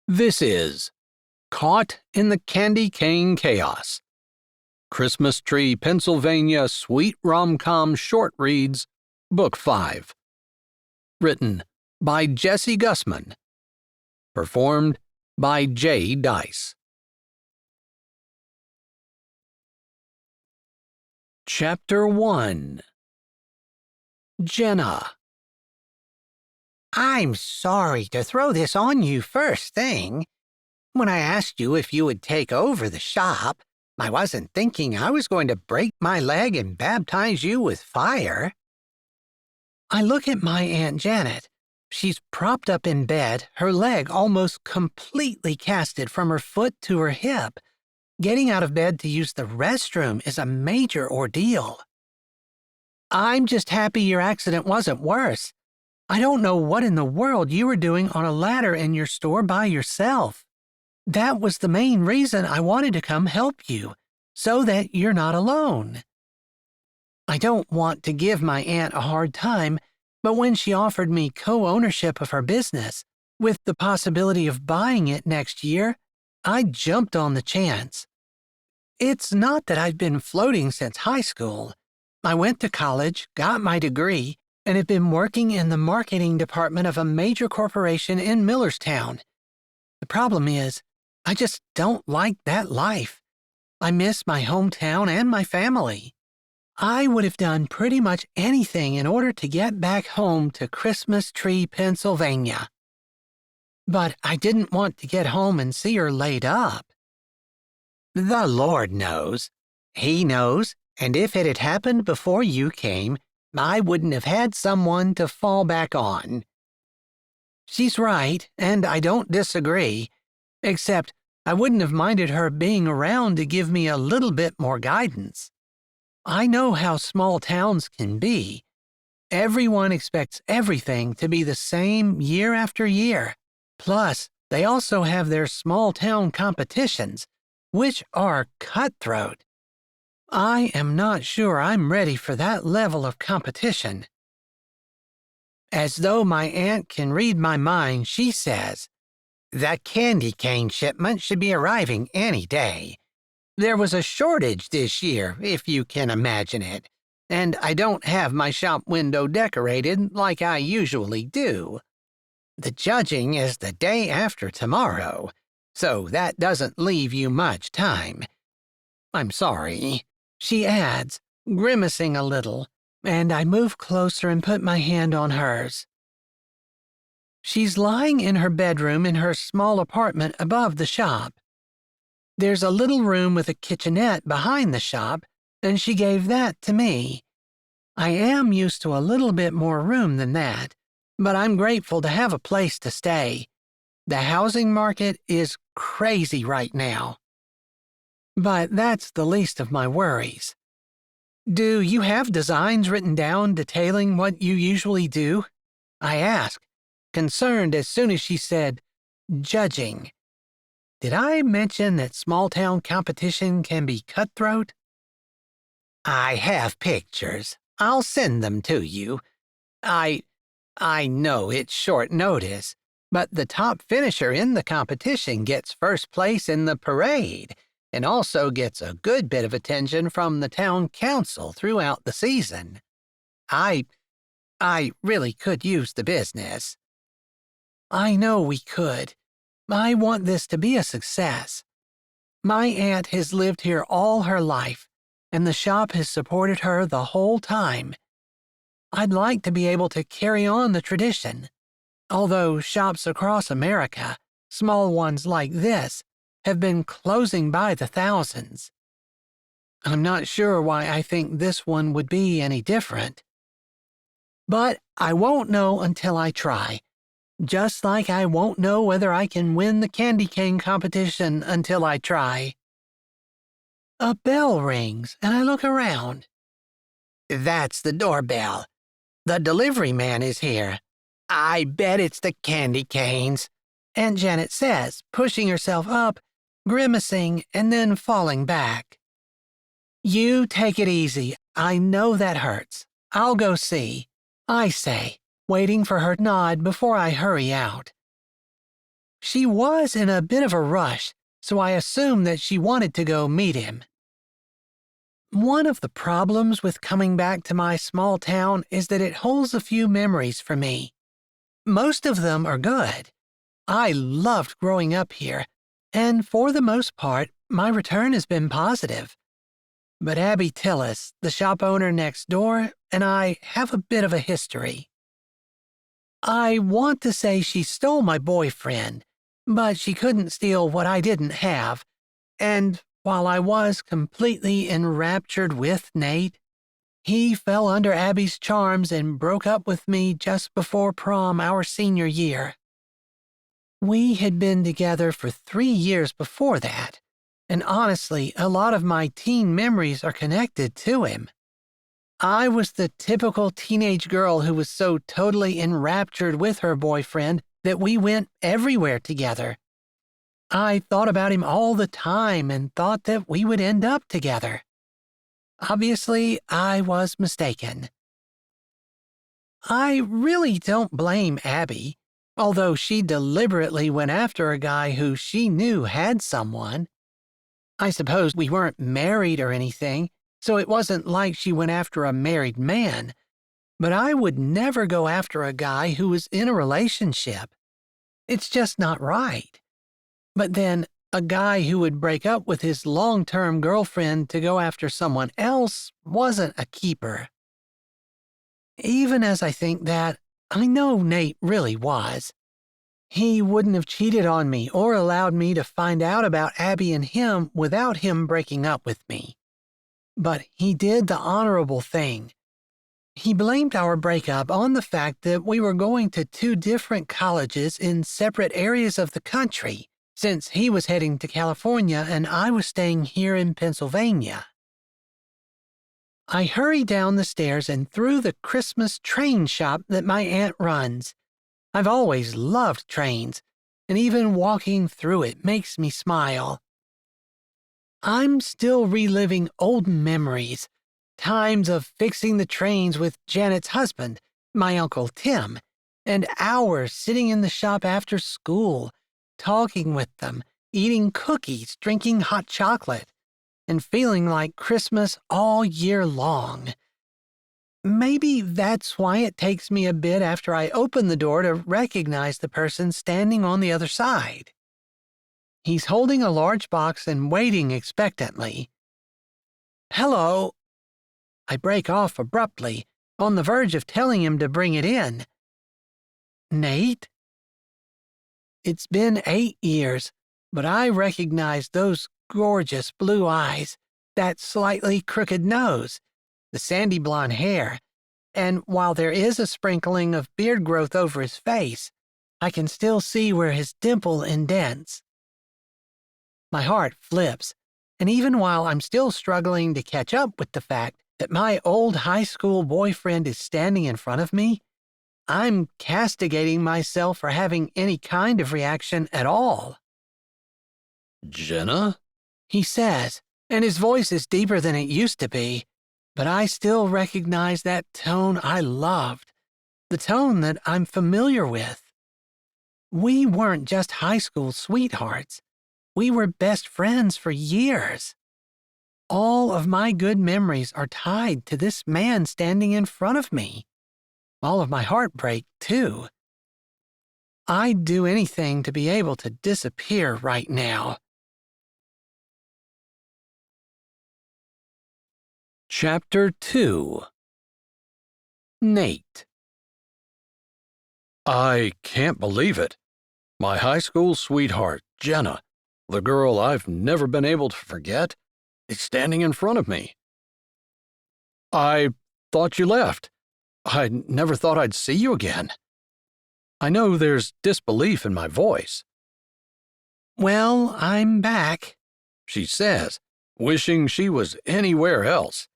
This is Caught in the Candy Cane Chaos. Christmas Tree, Pennsylvania Sweet Romcom Short Reads, Book 5. Written by Jessie Gussman. Performed by Jay Dyess. Chapter 1. Jenna. I'm sorry to throw this on you first thing. When I asked you if you would take over the shop, I wasn't thinking I was going to break my leg and baptize you with fire. I look at my Aunt Janet. She's propped up in bed, her leg almost completely casted from her foot to her hip. Getting out of bed to use the restroom is a major ordeal. I'm just happy your accident wasn't worse. I don't know what in the world you were doing on a ladder in your store by yourself. That was the main reason I wanted to come help you, so that you're not alone. I don't want to give my aunt a hard time, but when she offered me co-ownership of her business, with the possibility of buying it next year, I jumped on the chance. It's not that I've been floating since high school. I went to college, got my degree, and have been working in the marketing department of a major corporation in Millerstown. The problem is, I just don't like that life. I miss my hometown and my family. I would have done pretty much anything in order to get back home to Christmas Tree, Pennsylvania. But I didn't want to get home and see her laid up. The Lord knows. He knows, and if it had happened before you came, I wouldn't have had someone to fall back on. She's right, and I don't disagree, except I wouldn't have minded her being around to give me a little bit more guidance. I know how small towns can be. Everyone expects everything to be the same year after year. Plus, they also have their small town competitions, which are cutthroat. I am not sure I'm ready for that level of competition. As though my aunt can read my mind, she says, "The candy cane shipment should be arriving any day. There was a shortage this year, if you can imagine it, and I don't have my shop window decorated like I usually do. The judging is the day after tomorrow, so that doesn't leave you much time. I'm sorry," she adds, grimacing a little, and I move closer and put my hand on hers. She's lying in her bedroom in her small apartment above the shop. There's a little room with a kitchenette behind the shop, and she gave that to me. I am used to a little bit more room than that, but I'm grateful to have a place to stay. The housing market is crazy right now. But that's the least of my worries. Do you have designs written down detailing what you usually do? I asked, concerned as soon as she said, judging. Did I mention that small-town competition can be cutthroat? I have pictures. I'll send them to you. I know it's short notice, but the top finisher in the competition gets first place in the parade, and also gets a good bit of attention from the town council throughout the season. I really could use the business. I know we could. I want this to be a success. My aunt has lived here all her life, and the shop has supported her the whole time. I'd like to be able to carry on the tradition. Although shops across America, small ones like this, have been closing by the thousands. I'm not sure why I think this one would be any different. But I won't know until I try, just like I won't know whether I can win the candy cane competition until I try. A bell rings, and I look around. That's the doorbell. The delivery man is here. I bet it's the candy canes, Aunt Janet says, pushing herself up, grimacing, and then falling back. You take it easy. I know that hurts. I'll go see, I say, waiting for her nod before I hurry out. She was in a bit of a rush, so I assumed that she wanted to go meet him. One of the problems with coming back to my small town is that it holds a few memories for me. Most of them are good. I loved growing up here, and for the most part, my return has been positive. But Abby Tillis, the shop owner next door, and I have a bit of a history. I want to say she stole my boyfriend, but she couldn't steal what I didn't have, and while I was completely enraptured with Nate, he fell under Abby's charms and broke up with me just before prom our senior year. We had been together for 3 years before that, and honestly, a lot of my teen memories are connected to him. I was the typical teenage girl who was so totally enraptured with her boyfriend that we went everywhere together. I thought about him all the time and thought that we would end up together. Obviously, I was mistaken. I really don't blame Abby, although she deliberately went after a guy who she knew had someone. I suppose we weren't married or anything, so it wasn't like she went after a married man, but I would never go after a guy who was in a relationship. It's just not right. But then, a guy who would break up with his long-term girlfriend to go after someone else wasn't a keeper. Even as I think that, I know Nate really was. He wouldn't have cheated on me or allowed me to find out about Abby and him without him breaking up with me. But he did the honorable thing. He blamed our breakup on the fact that we were going to 2 different colleges in separate areas of the country, since he was heading to California and I was staying here in Pennsylvania. I hurried down the stairs and through the Christmas train shop that my aunt runs. I've always loved trains, and even walking through it makes me smile. I'm still reliving old memories, times of fixing the trains with Janet's husband, my Uncle Tim, and hours sitting in the shop after school, talking with them, eating cookies, drinking hot chocolate, and feeling like Christmas all year long. Maybe that's why it takes me a bit after I open the door to recognize the person standing on the other side. He's holding a large box and waiting expectantly. "Hello." I break off abruptly, on the verge of telling him to bring it in. "Nate?" It's been 8 years, but I recognize those gorgeous blue eyes, that slightly crooked nose, the sandy blonde hair, and while there is a sprinkling of beard growth over his face, I can still see where his dimple indents. My heart flips, and even while I'm still struggling to catch up with the fact that my old high school boyfriend is standing in front of me, I'm castigating myself for having any kind of reaction at all. "Jenna?" He says, and his voice is deeper than it used to be, but I still recognize that tone I loved, the tone that I'm familiar with. We weren't just high school sweethearts. We were best friends for years. All of my good memories are tied to this man standing in front of me. All of my heartbreak, too. I'd do anything to be able to disappear right now. Chapter 2. Nate. I can't believe it. My high school sweetheart, Jenna, the girl I've never been able to forget, is standing in front of me. "I thought you left. I never thought I'd see you again." I know there's disbelief in my voice. "Well, I'm back," she says, wishing she was anywhere else.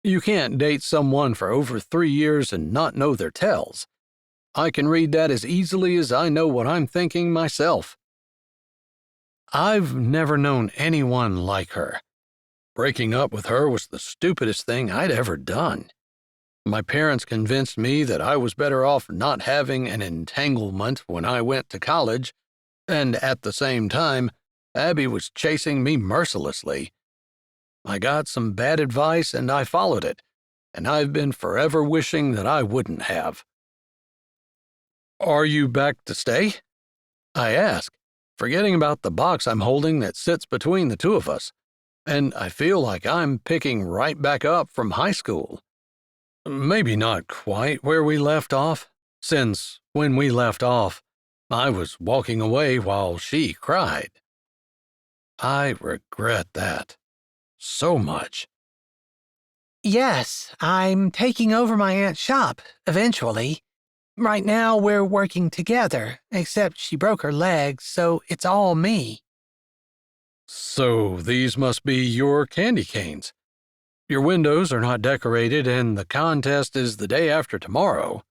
You can't date someone for over 3 years and not know their tells. I can read that as easily as I know what I'm thinking myself. I've never known anyone like her. Breaking up with her was the stupidest thing I'd ever done. My parents convinced me that I was better off not having an entanglement when I went to college, And at the same time, Abby was chasing me mercilessly. I got some bad advice and I followed it, and I've been forever wishing that I wouldn't have. Are you back to stay? I ask, forgetting about the box I'm holding that sits between the two of us, and I feel like I'm picking right back up from high school. Maybe not quite where we left off, since when we left off, I was walking away while she cried. I regret that so much. Yes, I'm taking over my aunt's shop, eventually. Right now, we're working together, except she broke her leg, so it's all me. So these must be your candy canes. Your windows are not decorated, and the contest is the day after tomorrow.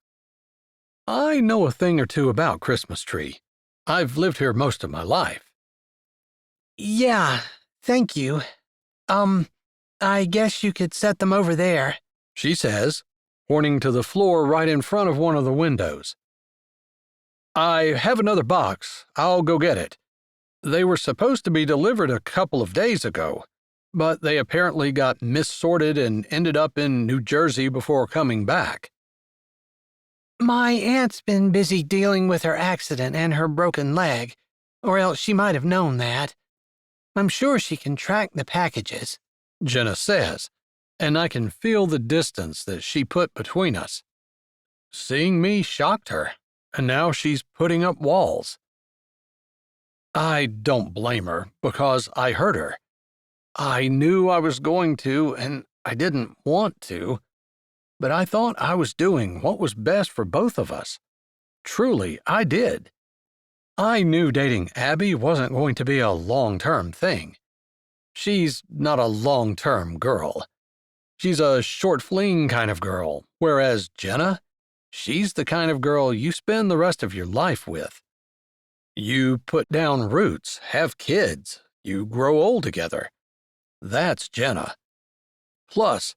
I know a thing or two about Christmas tree. I've lived here most of my life. Yeah, thank you. I guess you could set them over there, She says, pointing to the floor right in front of one of the windows. I have another box. I'll go get it. They were supposed to be delivered a couple of days ago, but they apparently got missorted and ended up in New Jersey before coming back. My aunt's been busy dealing with her accident and her broken leg, or else she might have known that. I'm sure she can track the packages, Jenna says, and I can feel the distance that she put between us. Seeing me shocked her, and now she's putting up walls. I don't blame her, because I hurt her. I knew I was going to, and I didn't want to, but I thought I was doing what was best for both of us. Truly, I did. I knew dating Abby wasn't going to be a long-term thing. She's not a long-term girl. She's a short fling kind of girl, whereas Jenna, she's the kind of girl you spend the rest of your life with. You put down roots, have kids, you grow old together. That's Jenna. Plus,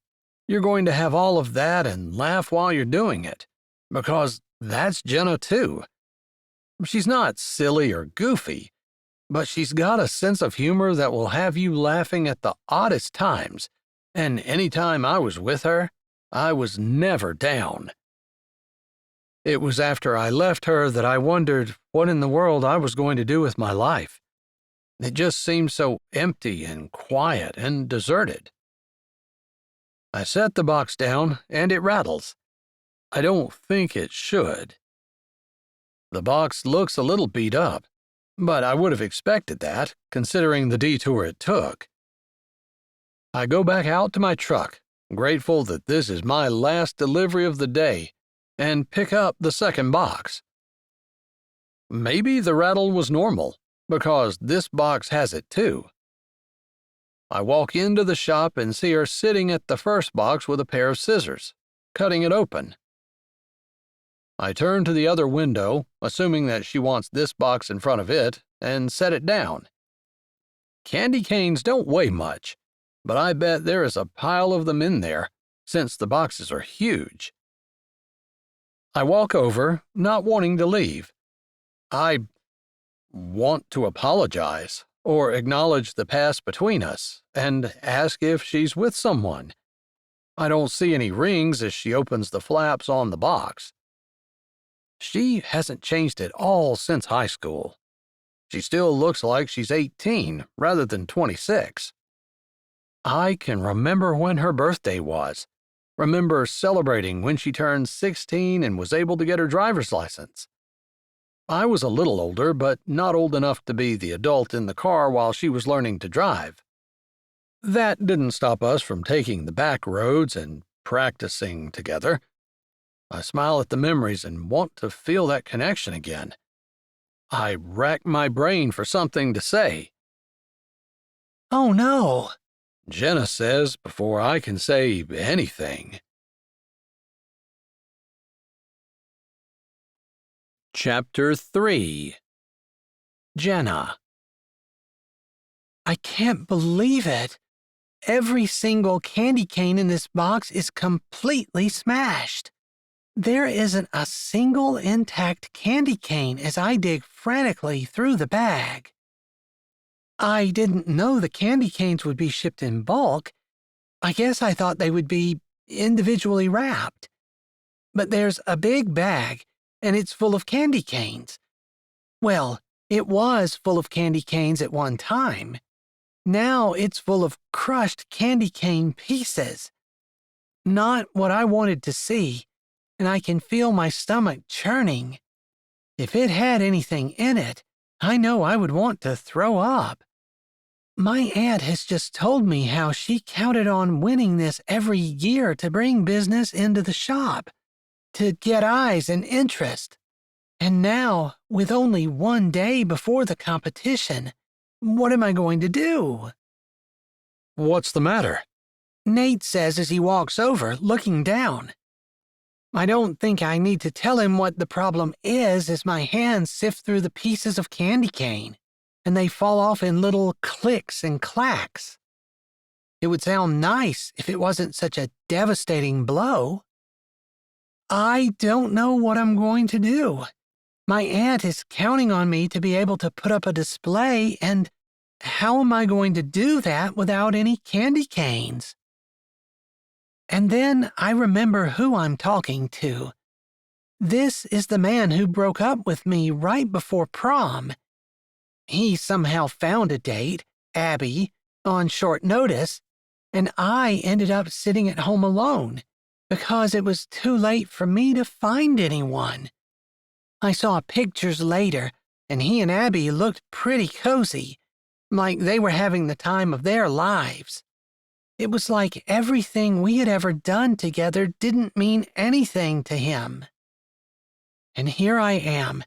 you're going to have all of that and laugh while you're doing it, because that's Jenna too. She's not silly or goofy, but she's got a sense of humor that will have you laughing at the oddest times, and any time I was with her, I was never down. It was after I left her that I wondered what in the world I was going to do with my life. It just seemed so empty and quiet and deserted. I set the box down, and it rattles. I don't think it should. The box looks a little beat up, but I would have expected that, considering the detour it took. I go back out to my truck, grateful that this is my last delivery of the day, and pick up the second box. Maybe the rattle was normal, because this box has it too. I walk into the shop and see her sitting at the first box with a pair of scissors, cutting it open. I turn to the other window, assuming that she wants this box in front of it, and set it down. Candy canes don't weigh much, but I bet there is a pile of them in there, since the boxes are huge. I walk over, not wanting to leave. I want to apologize, or acknowledge the past between us, and ask if she's with someone. I don't see any rings as she opens the flaps on the box. She hasn't changed at all since high school. She still looks like she's 18 rather than 26. I can remember when her birthday was, remember celebrating when she turned 16 and was able to get her driver's license. I was a little older, but not old enough to be the adult in the car while she was learning to drive. That didn't stop us from taking the back roads and practicing together. I smile at the memories and want to feel that connection again. I rack my brain for something to say. Oh no, Jenna says before I can say anything. Chapter 3. Jenna. I can't believe it. Every single candy cane in this box is completely smashed. There isn't a single intact candy cane as I dig frantically through the bag. I didn't know the candy canes would be shipped in bulk. I guess I thought they would be individually wrapped. But there's a big bag, and it's full of candy canes. Well, it was full of candy canes at one time. Now it's full of crushed candy cane pieces. Not what I wanted to see, and I can feel my stomach churning. If it had anything in it, I know I would want to throw up. My aunt has just told me how she counted on winning this every year to bring business into the shop, to get eyes and interest. And now, with only one day before the competition, what am I going to do? What's the matter? Nate says as he walks over, looking down. I don't think I need to tell him what the problem is as my hands sift through the pieces of candy cane, and they fall off in little clicks and clacks. It would sound nice if it wasn't such a devastating blow. I don't know what I'm going to do. My aunt is counting on me to be able to put up a display, and how am I going to do that without any candy canes? And then I remember who I'm talking to. This is the man who broke up with me right before prom. He somehow found a date, Abby, on short notice, and I ended up sitting at home alone because it was too late for me to find anyone. I saw pictures later, and he and Abby looked pretty cozy, like they were having the time of their lives. It was like everything we had ever done together didn't mean anything to him. And here I am.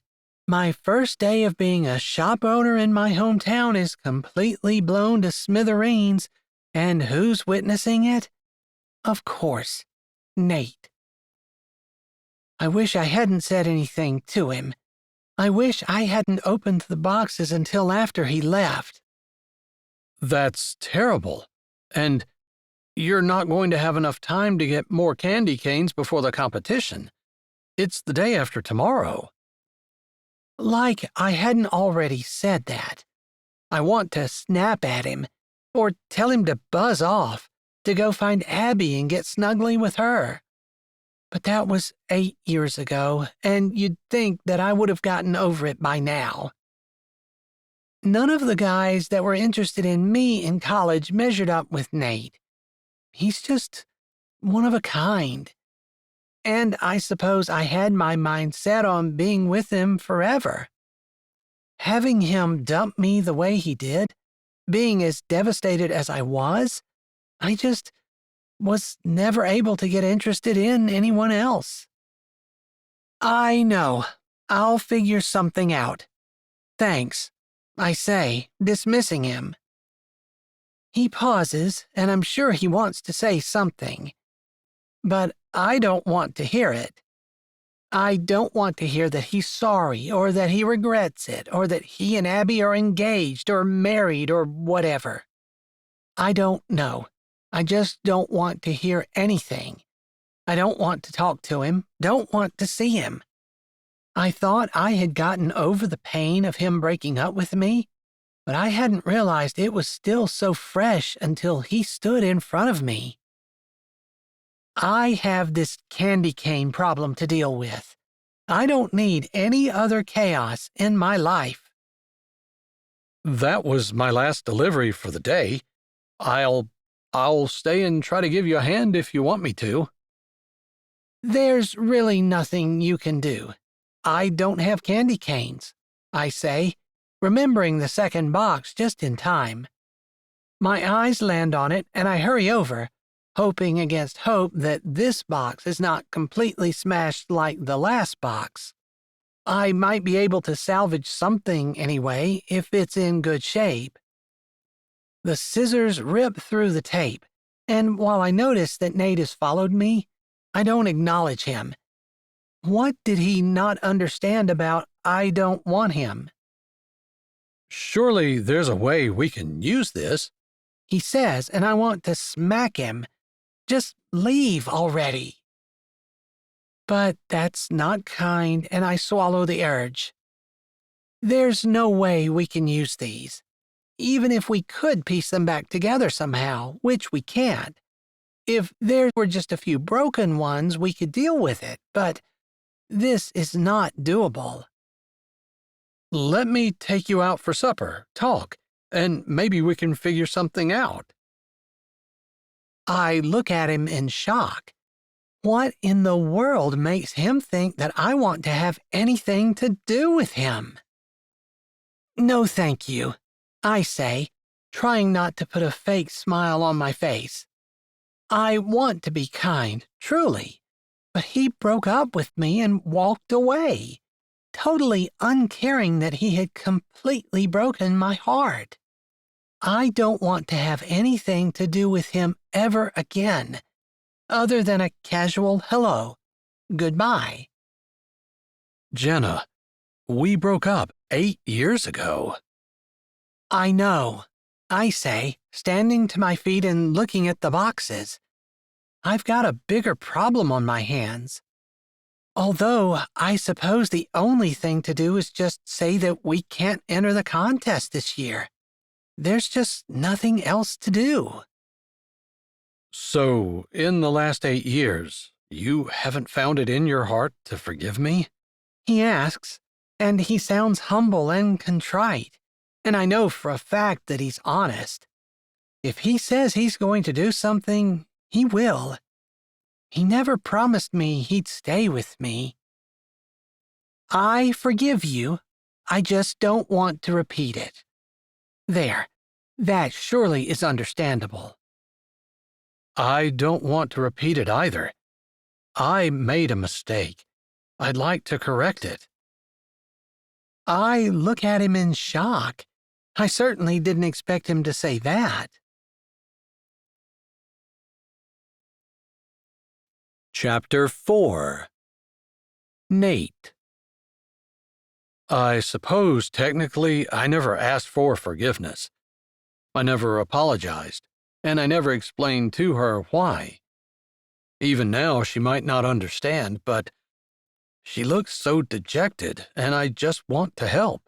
My first day of being a shop owner in my hometown is completely blown to smithereens, and who's witnessing it? Of course, Nate. I wish I hadn't said anything to him. I wish I hadn't opened the boxes until after he left. That's terrible. And you're not going to have enough time to get more candy canes before the competition. It's the day after tomorrow. Like I hadn't already said that. I want to snap at him, or tell him to buzz off, to go find Abby and get snuggly with her. But that was 8 years ago, and you'd think that I would have gotten over it by now. None of the guys that were interested in me in college measured up with Nate. He's just one of a kind. And I suppose I had my mind set on being with him forever. Having him dump me the way he did, being as devastated as I just was never able to get interested in anyone else. I know. I'll figure something out. Thanks, I say, dismissing him. He pauses, and I'm sure he wants to say something. But I don't want to hear it. I don't want to hear that he's sorry, or that he regrets it, or that he and Abby are engaged, or married, or whatever. I don't know. I just don't want to hear anything. I don't want to talk to him, don't want to see him. I thought I had gotten over the pain of him breaking up with me, but I hadn't realized it was still so fresh until he stood in front of me. I have this candy cane problem to deal with. I don't need any other chaos in my life. That was my last delivery for the day. I'll stay and try to give you a hand if you want me to. There's really nothing you can do. I don't have candy canes, I say, remembering the second box just in time. My eyes land on it, and I hurry over, hoping against hope that this box is not completely smashed like the last box. I might be able to salvage something anyway if it's in good shape. The scissors rip through the tape, and while I notice that Nate has followed me, I don't acknowledge him. What did he not understand about I don't want him? Surely there's a way we can use this, he says, and I want to smack him. Just leave already. But that's not kind, and I swallow the urge. There's no way we can use these. Even if we could piece them back together somehow, which we can't. If there were just a few broken ones, we could deal with it, but this is not doable. Let me take you out for supper, talk, and maybe we can figure something out. I look at him in shock. What in the world makes him think that I want to have anything to do with him? No, thank you, I say, trying not to put a fake smile on my face. I want to be kind, truly, but he broke up with me and walked away, totally uncaring that he had completely broken my heart. I don't want to have anything to do with him ever again, other than a casual hello, goodbye. Jenna, we broke up 8 years ago. I know, I say, standing to my feet and looking at the boxes. I've got a bigger problem on my hands. Although, I suppose the only thing to do is just say that we can't enter the contest this year. There's just nothing else to do. So, in the last 8 years, you haven't found it in your heart to forgive me? He asks, and he sounds humble and contrite, and I know for a fact that he's honest. If he says he's going to do something, he will. He never promised me he'd stay with me. I forgive you. I just don't want to repeat it. There, that surely is understandable. I don't want to repeat it either. I made a mistake. I'd like to correct it. I look at him in shock. I certainly didn't expect him to say that. Chapter 4. Nate. I suppose technically I never asked for forgiveness. I never apologized, and I never explained to her why. Even now she might not understand, but she looks so dejected, and I just want to help.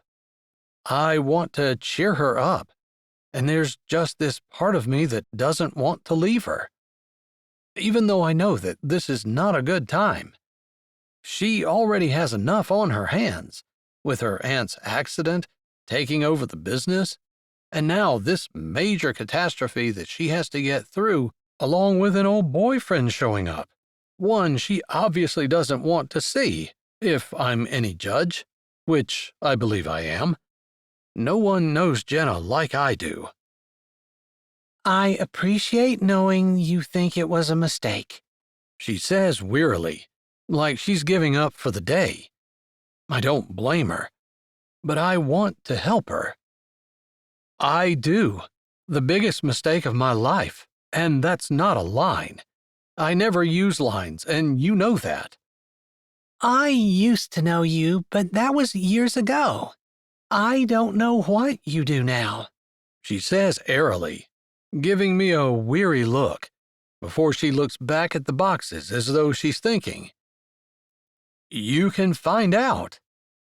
I want to cheer her up, and there's just this part of me that doesn't want to leave her. Even though I know that this is not a good time. She already has enough on her hands, with her aunt's accident, taking over the business, and now this major catastrophe that she has to get through, along with an old boyfriend showing up. One she obviously doesn't want to see, if I'm any judge, which I believe I am. No one knows Jenna like I do. I appreciate knowing you think it was a mistake, she says wearily, like she's giving up for the day. I don't blame her, but I want to help her. I do. The biggest mistake of my life, and that's not a line. I never use lines, and you know that. I used to know you, but that was years ago. I don't know what you do now, she says airily, giving me a weary look, before she looks back at the boxes as though she's thinking. You can find out.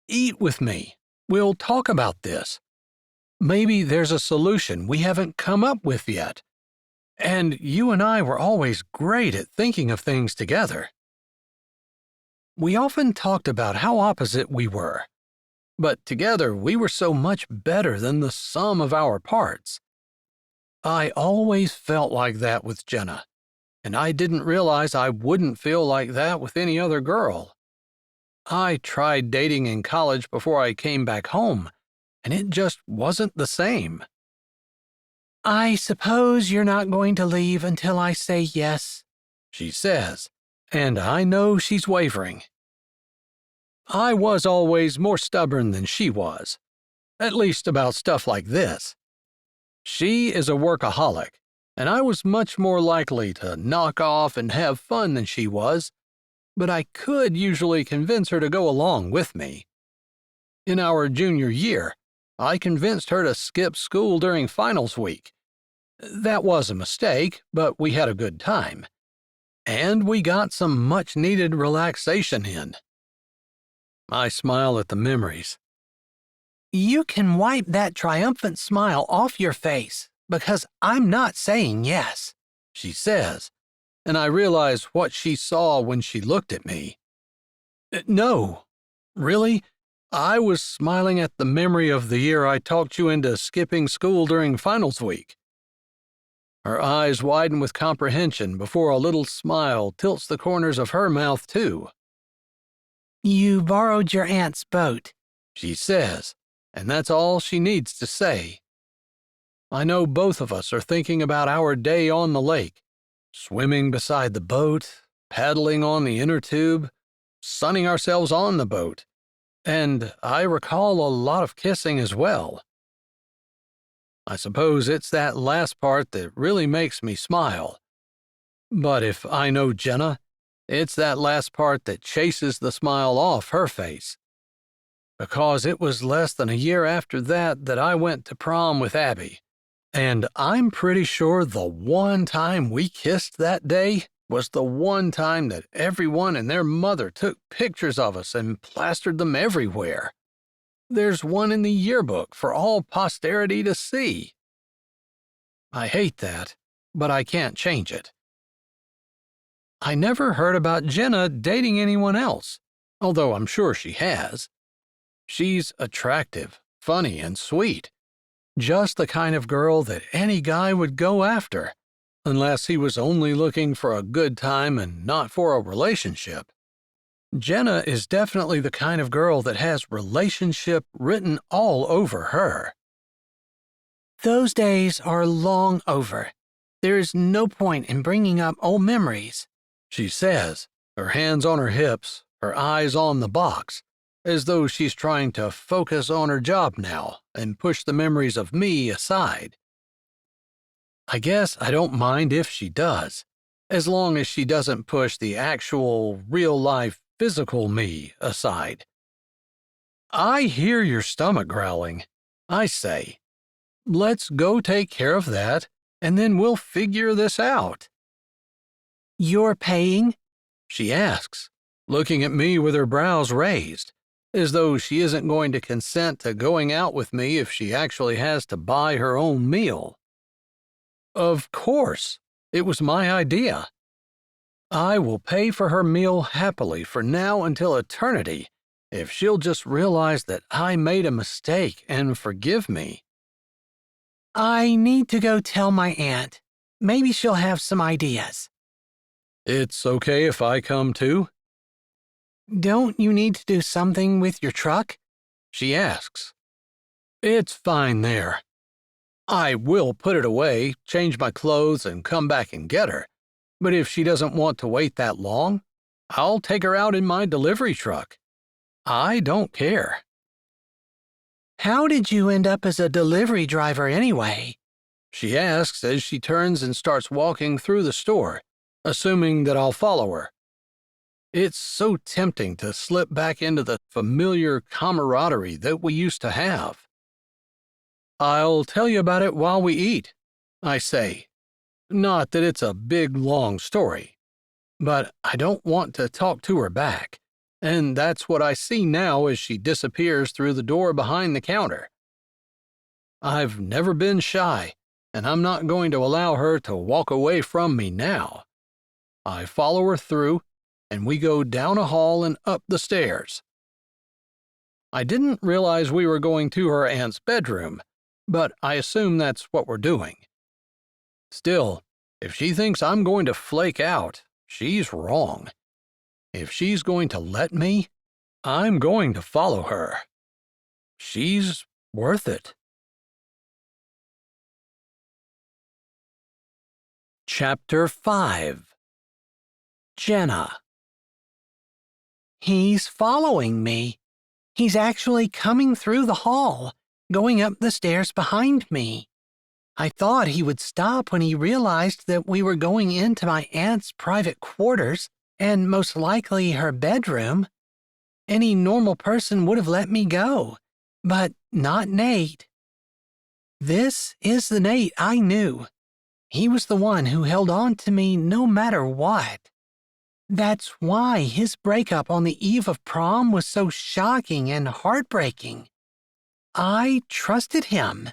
Eat with me. We'll talk about this. Maybe there's a solution we haven't come up with yet. And you and I were always great at thinking of things together. We often talked about how opposite we were, but together we were so much better than the sum of our parts. I always felt like that with Jenna, and I didn't realize I wouldn't feel like that with any other girl. I tried dating in college before I came back home, and it just wasn't the same. I suppose you're not going to leave until I say yes, she says, and I know she's wavering. I was always more stubborn than she was, at least about stuff like this. She is a workaholic, and I was much more likely to knock off and have fun than she was, but I could usually convince her to go along with me. In our junior year, I convinced her to skip school during finals week. That was a mistake, but we had a good time. and we got some much-needed relaxation in. I smile at the memories. You can wipe that triumphant smile off your face, because I'm not saying yes, she says, and I realize what she saw when she looked at me. No, really? I was smiling at the memory of the year I talked you into skipping school during finals week. Her eyes widen with comprehension before a little smile tilts the corners of her mouth, too. You borrowed your aunt's boat, she says, and that's all she needs to say. I know both of us are thinking about our day on the lake, swimming beside the boat, paddling on the inner tube, sunning ourselves on the boat, and I recall a lot of kissing as well. I suppose it's that last part that really makes me smile. But if I know Jenna, it's that last part that chases the smile off her face. Because it was less than a year after that I went to prom with Abby. And I'm pretty sure the one time we kissed that day was the one time that everyone and their mother took pictures of us and plastered them everywhere. There's one in the yearbook for all posterity to see. I hate that, but I can't change it. I never heard about Jenna dating anyone else, although I'm sure she has. She's attractive, funny, and sweet. Just the kind of girl that any guy would go after, unless he was only looking for a good time and not for a relationship. Jenna is definitely the kind of girl that has relationship written all over her. Those days are long over. There is no point in bringing up old memories, she says, her hands on her hips, her eyes on the box, as though she's trying to focus on her job now and push the memories of me aside. I guess I don't mind if she does, as long as she doesn't push the actual, real-life, physical me aside. I hear your stomach growling, I say. Let's go take care of that, and then we'll figure this out. You're paying? She asks, looking at me with her brows raised, as though she isn't going to consent to going out with me if she actually has to buy her own meal. Of course, it was my idea. I will pay for her meal happily for now until eternity if she'll just realize that I made a mistake and forgive me. I need to go tell my aunt. Maybe she'll have some ideas. It's okay if I come too? Don't you need to do something with your truck? She asks. It's fine there. I will put it away, change my clothes, and come back and get her. But if she doesn't want to wait that long, I'll take her out in my delivery truck. I don't care. How did you end up as a delivery driver anyway? She asks as she turns and starts walking through the store, assuming that I'll follow her. It's so tempting to slip back into the familiar camaraderie that we used to have. I'll tell you about it while we eat, I say. Not that it's a big, long story, but I don't want to talk to her back, and that's what I see now as she disappears through the door behind the counter. I've never been shy, and I'm not going to allow her to walk away from me now. I follow her through, and we go down a hall and up the stairs. I didn't realize we were going to her aunt's bedroom, but I assume that's what we're doing. Still, if she thinks I'm going to flake out, she's wrong. If she's going to let me, I'm going to follow her. She's worth it. Chapter 5. Jenna. He's following me. He's actually coming through the hall, going up the stairs behind me. I thought he would stop when he realized that we were going into my aunt's private quarters, and most likely her bedroom. Any normal person would have let me go, but not Nate. This is the Nate I knew. He was the one who held on to me no matter what. That's why his breakup on the eve of prom was so shocking and heartbreaking. I trusted him.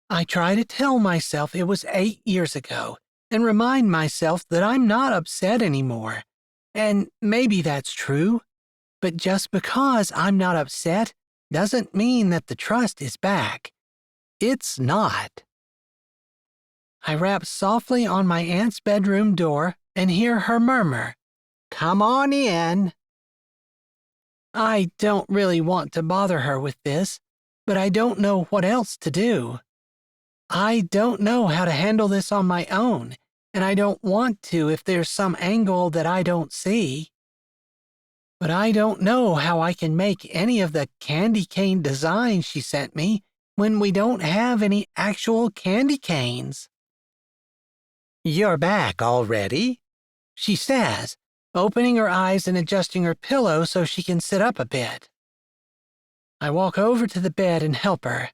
I try to tell myself it was 8 years ago and remind myself that I'm not upset anymore. And maybe that's true, but just because I'm not upset doesn't mean that the trust is back. It's not. I rap softly on my aunt's bedroom door and hear her murmur, "Come on in." I don't really want to bother her with this, but I don't know what else to do. I don't know how to handle this on my own, and I don't want to if there's some angle that I don't see. But I don't know how I can make any of the candy cane designs she sent me when we don't have any actual candy canes. "You're back already?" she says, opening her eyes and adjusting her pillow so she can sit up a bit. I walk over to the bed and help her.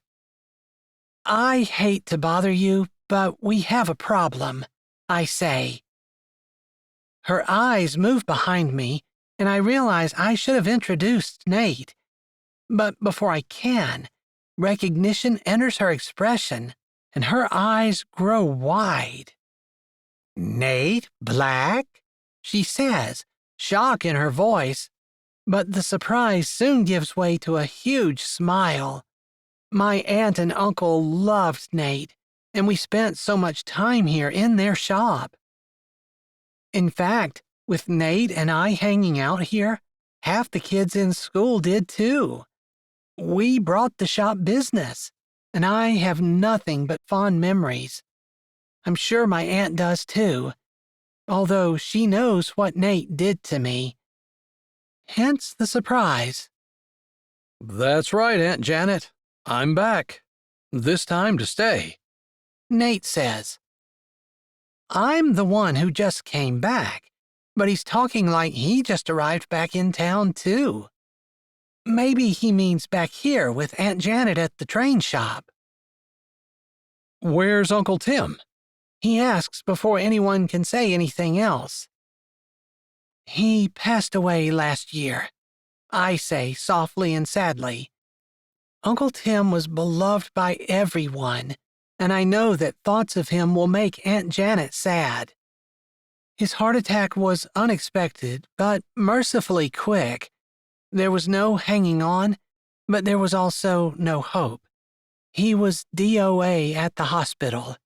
"I hate to bother you, but we have a problem," I say. Her eyes move behind me, and I realize I should have introduced Nate. But before I can, recognition enters her expression, and her eyes grow wide. "Nate Black?" she says, shock in her voice, but the surprise soon gives way to a huge smile. My aunt and uncle loved Nate, and we spent so much time here in their shop. In fact, with Nate and I hanging out here, half the kids in school did too. We brought the shop business, and I have nothing but fond memories. I'm sure my aunt does too, although she knows what Nate did to me. Hence the surprise. That's right, Aunt Janet. I'm back. This time to stay. Nate says. I'm the one who just came back, but he's talking like he just arrived back in town too. Maybe he means back here with Aunt Janet at the train shop. Where's Uncle Tim? He asks before anyone can say anything else. He passed away last year, I say softly and sadly. Uncle Tim was beloved by everyone, and I know that thoughts of him will make Aunt Janet sad. His heart attack was unexpected, but mercifully quick. There was no hanging on, but there was also no hope. He was DOA at the hospital.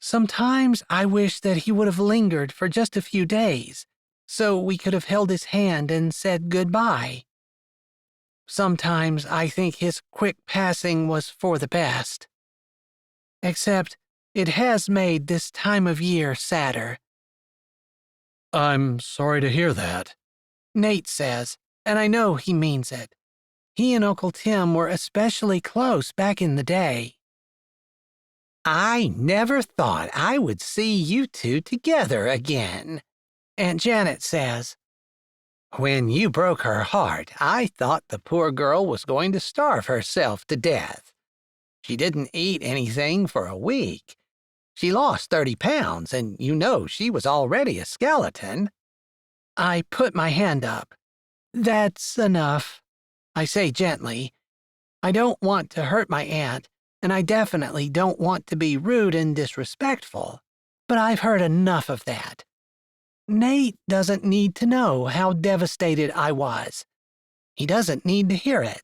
Sometimes I wish that he would have lingered for just a few days, so we could have held his hand and said goodbye. Sometimes I think his quick passing was for the best. Except it has made this time of year sadder. I'm sorry to hear that, Nate says, and I know he means it. He and Uncle Tim were especially close back in the day. I never thought I would see you two together again, Aunt Janet says. When you broke her heart, I thought the poor girl was going to starve herself to death. She didn't eat anything for a week. She lost 30 pounds, and you know she was already a skeleton. I put my hand up. That's enough, I say gently. I don't want to hurt my aunt, and I definitely don't want to be rude and disrespectful, but I've heard enough of that. Nate doesn't need to know how devastated I was. He doesn't need to hear it.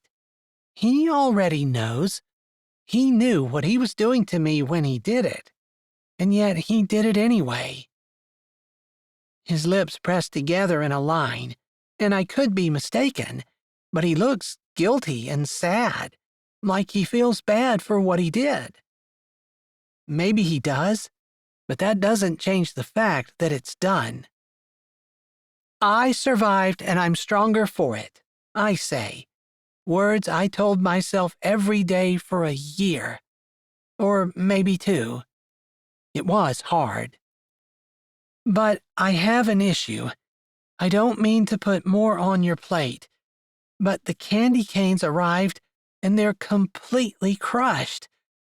He already knows. He knew what he was doing to me when he did it, and yet he did it anyway. His lips pressed together in a line, and I could be mistaken, but he looks guilty and sad, like he feels bad for what he did. Maybe he does, but that doesn't change the fact that it's done. I survived and I'm stronger for it, I say. Words I told myself every day for a year. Or maybe 2. It was hard. But I have an issue. I don't mean to put more on your plate, but the candy canes arrived and they're completely crushed.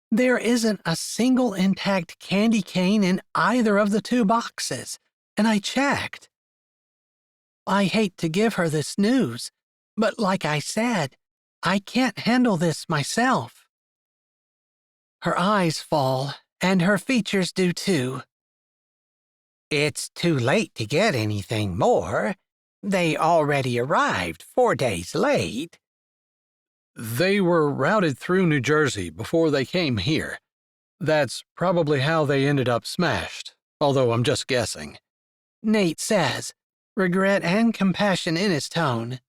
There isn't a single intact candy cane in either of the 2 boxes, and I checked. I hate to give her this news, but like I said, I can't handle this myself. Her eyes fall, and her features do too. It's too late to get anything more. They already arrived 4 days late. They were routed through New Jersey before they came here. That's probably how they ended up smashed, although I'm just guessing. Nate says, regret and compassion in his tone.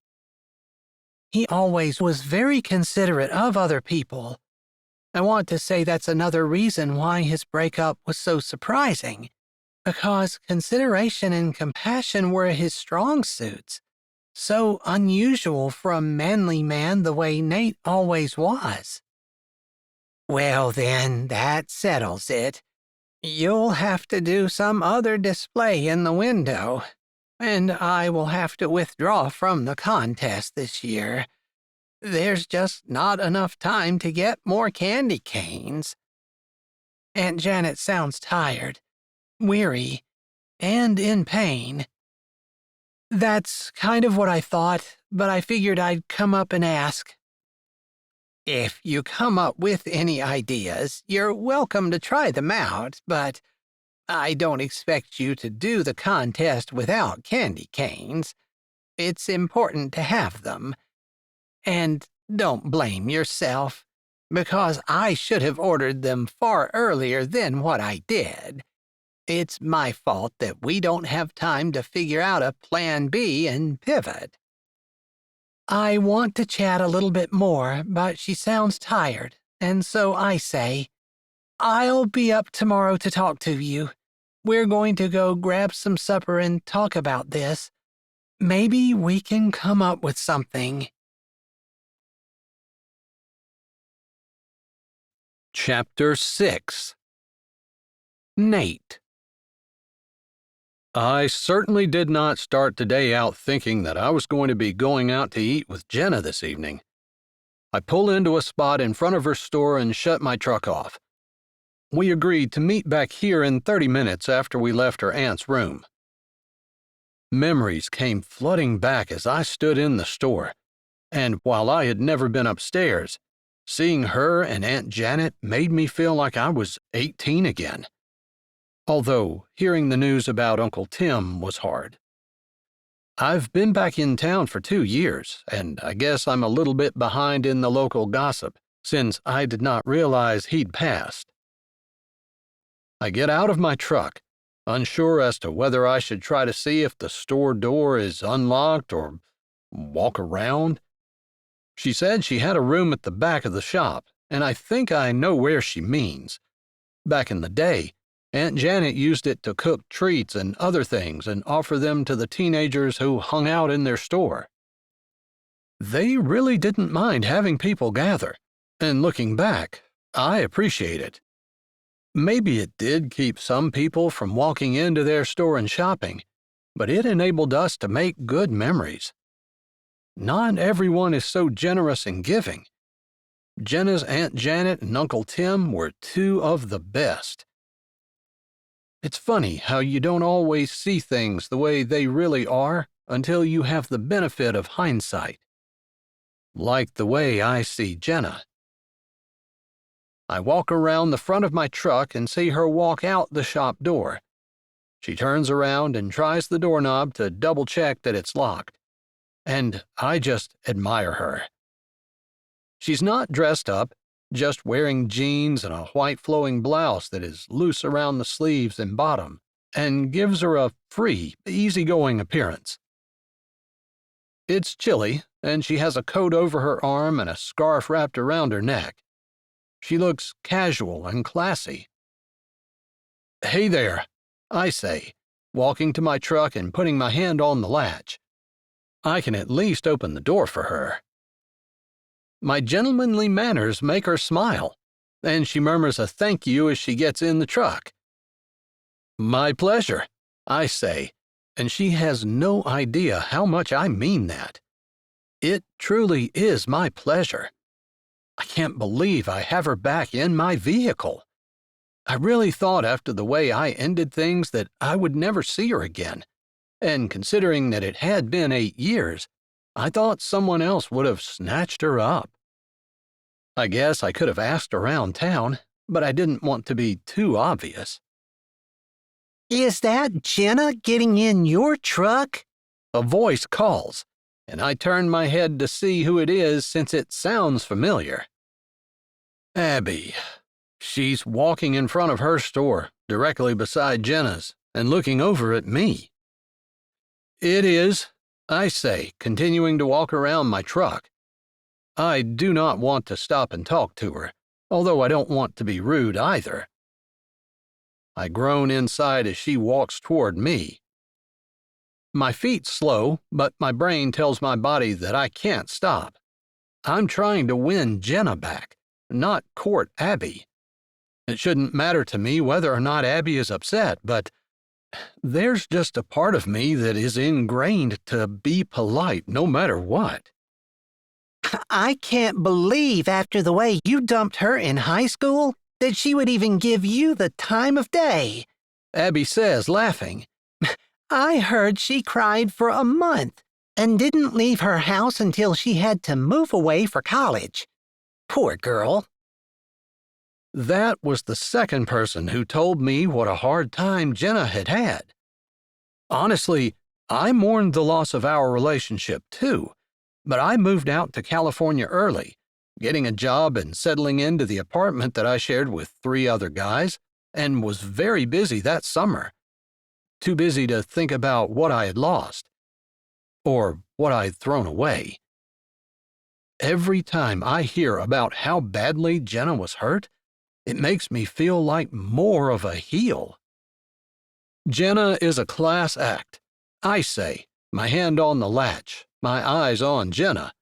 He always was very considerate of other people. I want to say that's another reason why his breakup was so surprising, because consideration and compassion were his strong suits, so unusual for a manly man the way Nate always was. Well then, that settles it. You'll have to do some other display in the window, and I will have to withdraw from the contest this year. There's just not enough time to get more candy canes. Aunt Janet sounds tired, weary, and in pain. That's kind of what I thought, but I figured I'd come up and ask. If you come up with any ideas, you're welcome to try them out, but I don't expect you to do the contest without candy canes. It's important to have them. And don't blame yourself, because I should have ordered them far earlier than what I did. It's my fault that we don't have time to figure out a plan B and pivot. I want to chat a little bit more, but she sounds tired, and so I say, I'll be up tomorrow to talk to you. We're going to go grab some supper and talk about this. Maybe we can come up with something. Chapter 6. Nate. I certainly did not start the day out thinking that I was going to be going out to eat with Jenna this evening. I pull into a spot in front of her store and shut my truck off. We agreed to meet back here in 30 minutes after we left her aunt's room. Memories came flooding back as I stood in the store, and while I had never been upstairs, seeing her and Aunt Janet made me feel like I was 18 again. Although hearing the news about Uncle Tim was hard. I've been back in town for 2 years, and I guess I'm a little bit behind in the local gossip, since I did not realize he'd passed. I get out of my truck, unsure as to whether I should try to see if the store door is unlocked or walk around. She said she had a room at the back of the shop, and I think I know where she means. Back in the day, Aunt Janet used it to cook treats and other things and offer them to the teenagers who hung out in their store. They really didn't mind having people gather, and looking back, I appreciate it. Maybe it did keep some people from walking into their store and shopping, but it enabled us to make good memories. Not everyone is so generous and giving. Jenna's Aunt Janet and Uncle Tim were 2 of the best. It's funny how you don't always see things the way they really are until you have the benefit of hindsight. Like the way I see Jenna. I walk around the front of my truck and see her walk out the shop door. She turns around and tries the doorknob to double-check that it's locked. And I just admire her. She's not dressed up, just wearing jeans and a white flowing blouse that is loose around the sleeves and bottom, and gives her a free, easygoing appearance. It's chilly, and she has a coat over her arm and a scarf wrapped around her neck. She looks casual and classy. "Hey there," I say, walking to my truck and putting my hand on the latch. I can at least open the door for her. My gentlemanly manners make her smile, and she murmurs a thank you as she gets in the truck. "My pleasure," I say, and she has no idea how much I mean that. It truly is my pleasure. I can't believe I have her back in my vehicle. I really thought after the way I ended things that I would never see her again, and considering that it had been 8 years, I thought someone else would have snatched her up. I guess I could have asked around town, but I didn't want to be too obvious. Is that Jenna getting in your truck? A voice calls, and I turn my head to see who it is since it sounds familiar. Abby. She's walking in front of her store, directly beside Jenna's, and looking over at me. It is, I say, continuing to walk around my truck. I do not want to stop and talk to her, although I don't want to be rude either. I groan inside as she walks toward me. My feet slow, but my brain tells my body that I can't stop. I'm trying to win Jenna back, not court Abby. It shouldn't matter to me whether or not Abby is upset, but there's just a part of me that is ingrained to be polite no matter what. I can't believe after the way you dumped her in high school that she would even give you the time of day, Abby says, laughing. I heard she cried for a month and didn't leave her house until she had to move away for college. Poor girl. That was the second person who told me what a hard time Jenna had had. Honestly, I mourned the loss of our relationship too, but I moved out to California early, getting a job and settling into the apartment that I shared with 3 other guys, and was very busy that summer. Too busy to think about what I had lost, or what I had thrown away. Every time I hear about how badly Jenna was hurt, it makes me feel like more of a heel. Jenna is a class act, I say, my hand on the latch, my eyes on Jenna.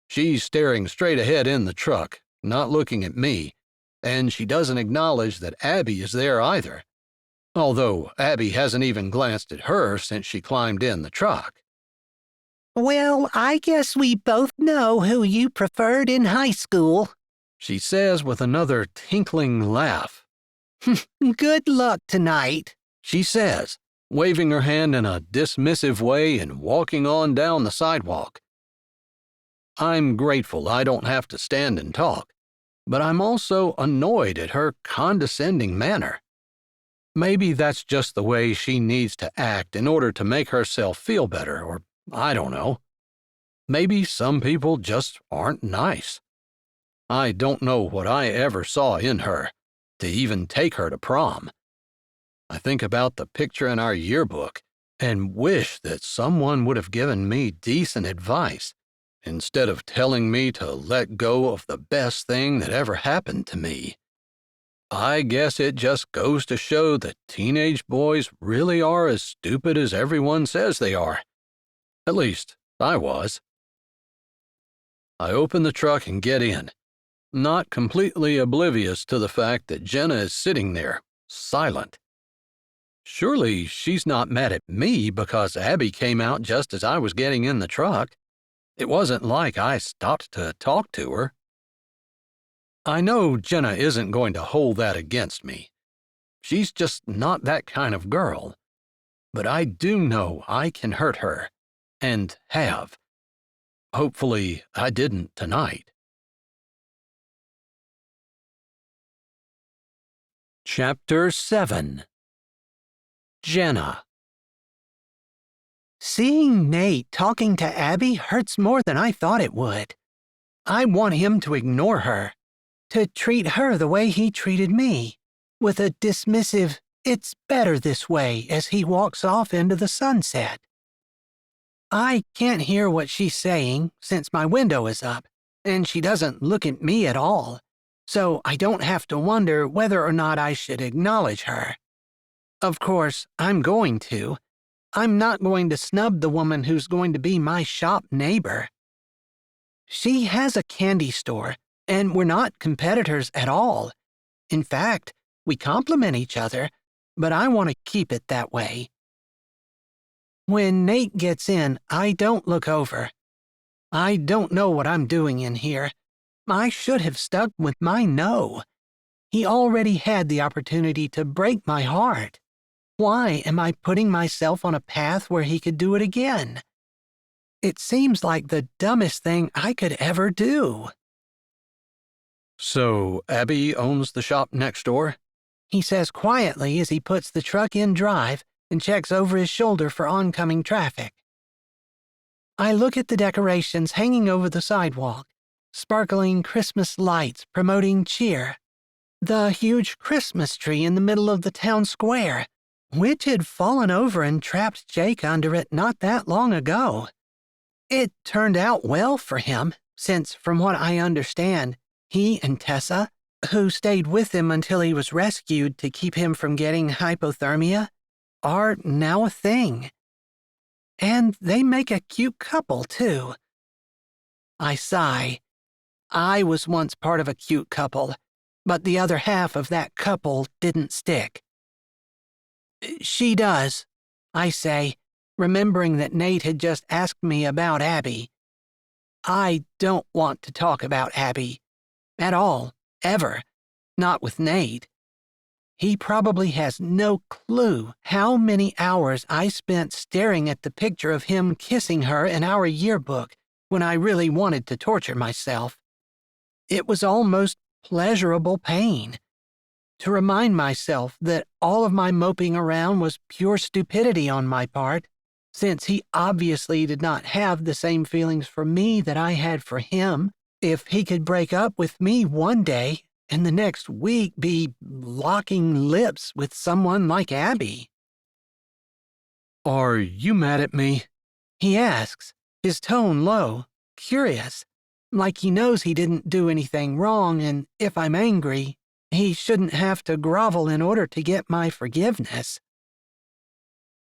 She's staring straight ahead in the truck, not looking at me, and she doesn't acknowledge that Abby is there either, although Abby hasn't even glanced at her since she climbed in the truck. Well, I guess we both know who you preferred in high school, she says with another tinkling laugh. Good luck tonight, she says, waving her hand in a dismissive way and walking on down the sidewalk. I'm grateful I don't have to stand and talk, but I'm also annoyed at her condescending manner. Maybe that's just the way she needs to act in order to make herself feel better, or I don't know. Maybe some people just aren't nice. I don't know what I ever saw in her to even take her to prom. I think about the picture in our yearbook and wish that someone would have given me decent advice instead of telling me to let go of the best thing that ever happened to me. I guess it just goes to show that teenage boys really are as stupid as everyone says they are. At least, I was. I open the truck and get in, not completely oblivious to the fact that Jenna is sitting there, silent. Surely she's not mad at me because Abby came out just as I was getting in the truck. It wasn't like I stopped to talk to her. I know Jenna isn't going to hold that against me. She's just not that kind of girl. But I do know I can hurt her, and have. Hopefully, I didn't tonight. Chapter 7. Jenna. Seeing Nate talking to Abby hurts more than I thought it would. I want him to ignore her, to treat her the way he treated me, with a dismissive, "It's better this way," as he walks off into the sunset. I can't hear what she's saying since my window is up, and she doesn't look at me at all, so I don't have to wonder whether or not I should acknowledge her. Of course, I'm going to. I'm not going to snub the woman who's going to be my shop neighbor. She has a candy store, and we're not competitors at all. In fact, we complement each other, but I want to keep it that way. When Nate gets in, I don't look over. I don't know what I'm doing in here. I should have stuck with my no. He already had the opportunity to break my heart. Why am I putting myself on a path where he could do it again? It seems like the dumbest thing I could ever do. So, Abby owns the shop next door? He says quietly as he puts the truck in drive and checks over his shoulder for oncoming traffic. I look at the decorations hanging over the sidewalk, sparkling Christmas lights promoting cheer. The huge Christmas tree in the middle of the town square, which had fallen over and trapped Jake under it not that long ago. It turned out well for him, since, from what I understand, he and Tessa, who stayed with him until he was rescued to keep him from getting hypothermia, are now a thing. And they make a cute couple, too. I sigh. I was once part of a cute couple, but the other half of that couple didn't stick. She does, I say, remembering that Nate had just asked me about Abby. I don't want to talk about Abby. At all, ever. Not with Nate. He probably has no clue how many hours I spent staring at the picture of him kissing her in our yearbook when I really wanted to torture myself. It was almost pleasurable pain. To remind myself that all of my moping around was pure stupidity on my part, since he obviously did not have the same feelings for me that I had for him. If he could break up with me one day and the next week be locking lips with someone like Abby. Are you mad at me? He asks, his tone low, curious, like he knows he didn't do anything wrong, and if I'm angry, he shouldn't have to grovel in order to get my forgiveness.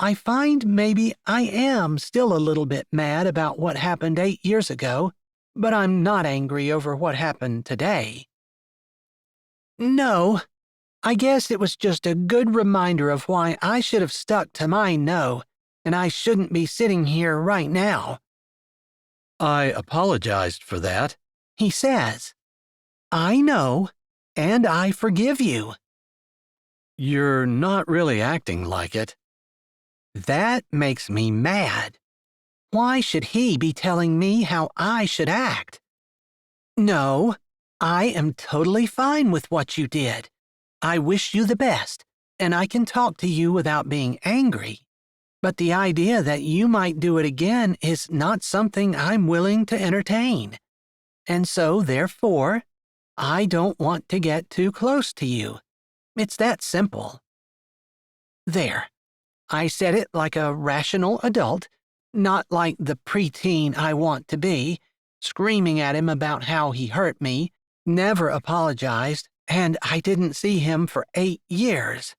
I find maybe I am still a little bit mad about what happened 8 years ago, but I'm not angry over what happened today. No, I guess it was just a good reminder of why I should have stuck to my no, and I shouldn't be sitting here right now. I apologized for that, he says. I know, and I forgive you. You're not really acting like it. That makes me mad. Why should he be telling me how I should act? No, I am totally fine with what you did. I wish you the best, and I can talk to you without being angry. But the idea that you might do it again is not something I'm willing to entertain. And so, therefore, I don't want to get too close to you. It's that simple. There. I said it like a rational adult, not like the preteen I want to be, screaming at him about how he hurt me, never apologized, and I didn't see him for 8 years.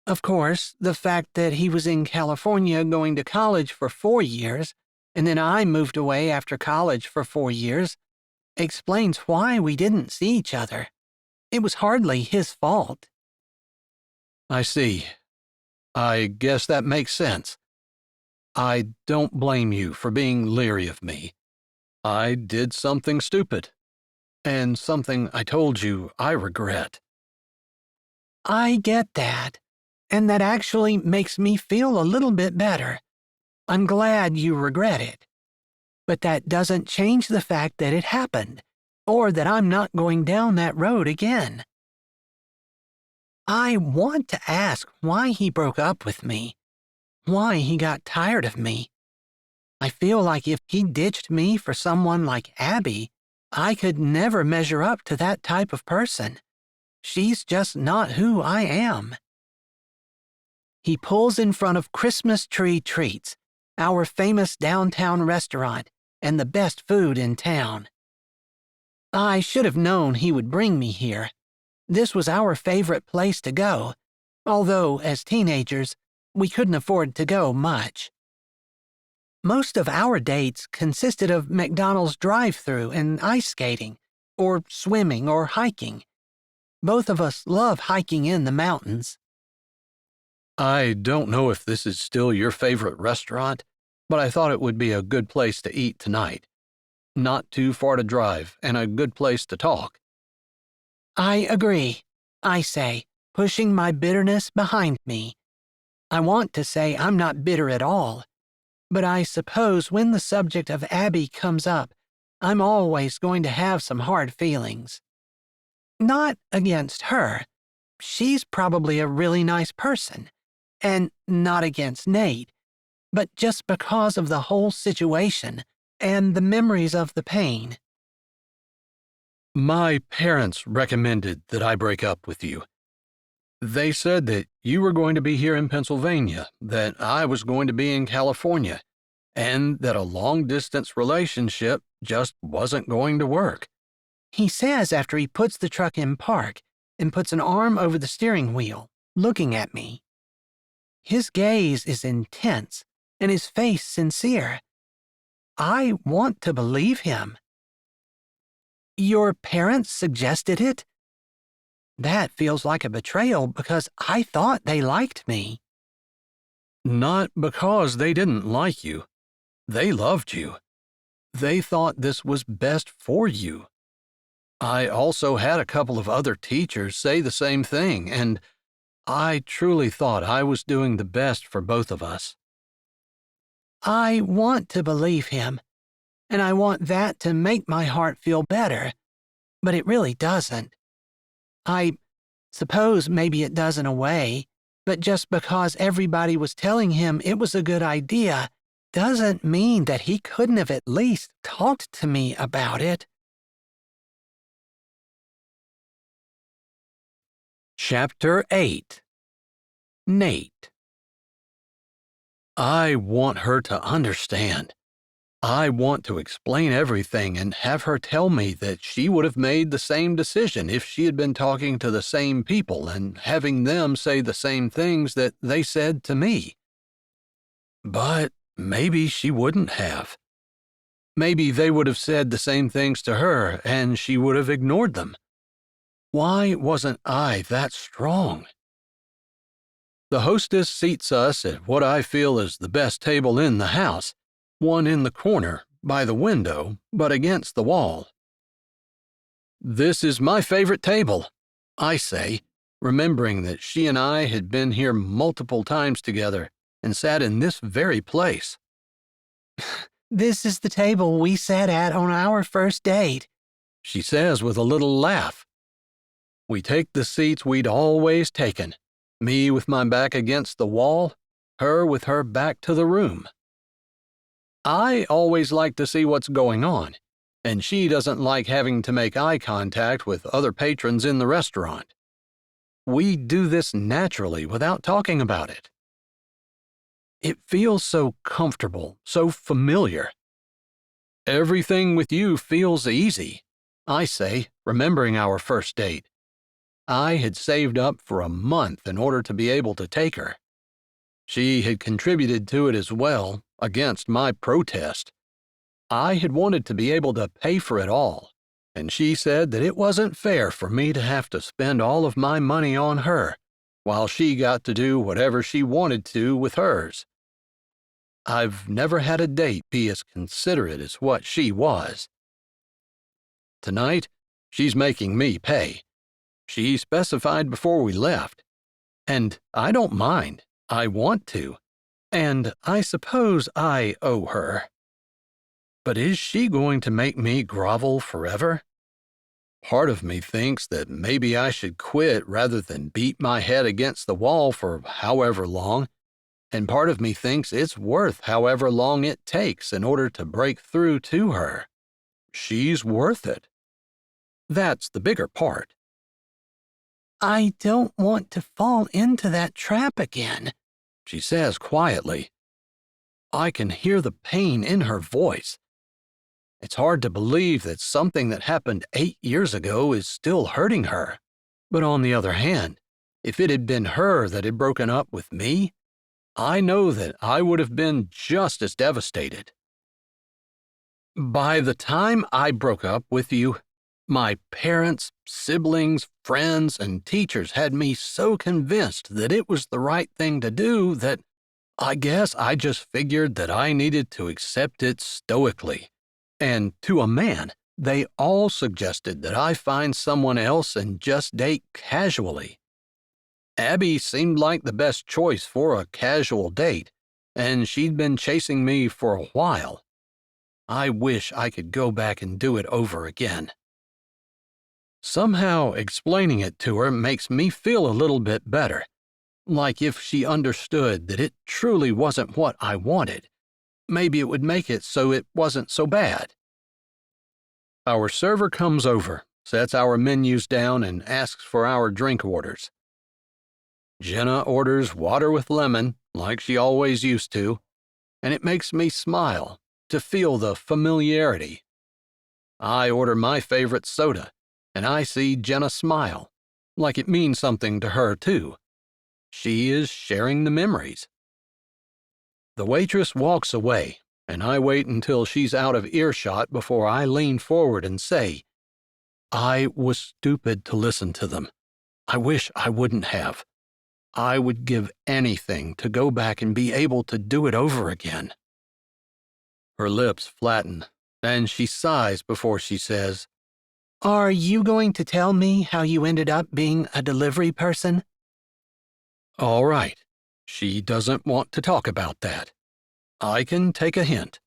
Of course, the fact that he was in California going to college for 4 years, and then I moved away after college for 4 years, explains why we didn't see each other. It was hardly his fault. I see. I guess that makes sense. I don't blame you for being leery of me. I did something stupid, and something I told you I regret. I get that, and that actually makes me feel a little bit better. I'm glad you regret it. But that doesn't change the fact that it happened, or that I'm not going down that road again. I want to ask why he broke up with me, why he got tired of me. I feel like if he ditched me for someone like Abby, I could never measure up to that type of person. She's just not who I am. He pulls in front of Christmas Tree Treats, our famous downtown restaurant and the best food in town. I should have known he would bring me here. This was our favorite place to go, although, as teenagers, we couldn't afford to go much. Most of our dates consisted of McDonald's drive-thru and ice skating, or swimming or hiking. Both of us love hiking in the mountains. I don't know if this is still your favorite restaurant, but I thought it would be a good place to eat tonight. Not too far to drive and a good place to talk. I agree, I say, pushing my bitterness behind me. I want to say I'm not bitter at all, but I suppose when the subject of Abby comes up, I'm always going to have some hard feelings. Not against her. She's probably a really nice person, and not against Nate, but just because of the whole situation and the memories of the pain. My parents recommended that I break up with you. They said that you were going to be here in Pennsylvania, that I was going to be in California, and that a long-distance relationship just wasn't going to work. He says after he puts the truck in park and puts an arm over the steering wheel, looking at me. His gaze is intense and his face sincere. I want to believe him. Your parents suggested it? That feels like a betrayal because I thought they liked me. Not because they didn't like you. They loved you. They thought this was best for you. I also had a couple of other teachers say the same thing, and I truly thought I was doing the best for both of us. I want to believe him, and I want that to make my heart feel better, but it really doesn't. I suppose maybe it does in a way, but just because everybody was telling him it was a good idea doesn't mean that he couldn't have at least talked to me about it. Chapter 8. Nate. I want her to understand. I want to explain everything and have her tell me that she would have made the same decision if she had been talking to the same people and having them say the same things that they said to me. But maybe she wouldn't have. Maybe they would have said the same things to her and she would have ignored them. Why wasn't I that strong? The hostess seats us at what I feel is the best table in the house, one in the corner, by the window, but against the wall. This is my favorite table, I say, remembering that she and I had been here multiple times together and sat in this very place. This is the table we sat at on our first date, she says with a little laugh. We take the seats we'd always taken, me with my back against the wall, her with her back to the room. I always like to see what's going on, and she doesn't like having to make eye contact with other patrons in the restaurant. We do this naturally without talking about it. It feels so comfortable, so familiar. Everything with you feels easy, I say, remembering our first date. I had saved up for a month in order to be able to take her. She had contributed to it as well, against my protest. I had wanted to be able to pay for it all, and she said that it wasn't fair for me to have to spend all of my money on her, while she got to do whatever she wanted to with hers. I've never had a date be as considerate as what she was. Tonight, she's making me pay. She specified before we left, and I don't mind. I want to, and I suppose I owe her. But is she going to make me grovel forever? Part of me thinks that maybe I should quit rather than beat my head against the wall for however long, and part of me thinks it's worth however long it takes in order to break through to her. She's worth it. That's the bigger part. I don't want to fall into that trap again, she says quietly. I can hear the pain in her voice. It's hard to believe that something that happened 8 years ago is still hurting her. But on the other hand, if it had been her that had broken up with me, I know that I would have been just as devastated. By the time I broke up with you, my parents, siblings, friends, and teachers had me so convinced that it was the right thing to do that I guess I just figured that I needed to accept it stoically. And to a man, They all suggested that I find someone else and just date casually. Abby seemed like the best choice for a casual date, and she'd been chasing me for a while. I wish I could go back and do it over again. Somehow explaining it to her makes me feel a little bit better, like if she understood that it truly wasn't what I wanted. Maybe it would make it so it wasn't so bad. Our server comes over, sets our menus down, and asks for our drink orders. Jenna orders water with lemon, like she always used to, and it makes me smile to feel the familiarity. I order my favorite soda, and I see Jenna smile, like it means something to her too. She is sharing the memories. The waitress walks away, and I wait until she's out of earshot before I lean forward and say, "I was stupid to listen to them. I wish I wouldn't have. I would give anything to go back and be able to do it over again." Her lips flatten, and she sighs before she says, Are you going to tell me how you ended up being a delivery person? "All right." She doesn't want to talk about that. I can take a hint.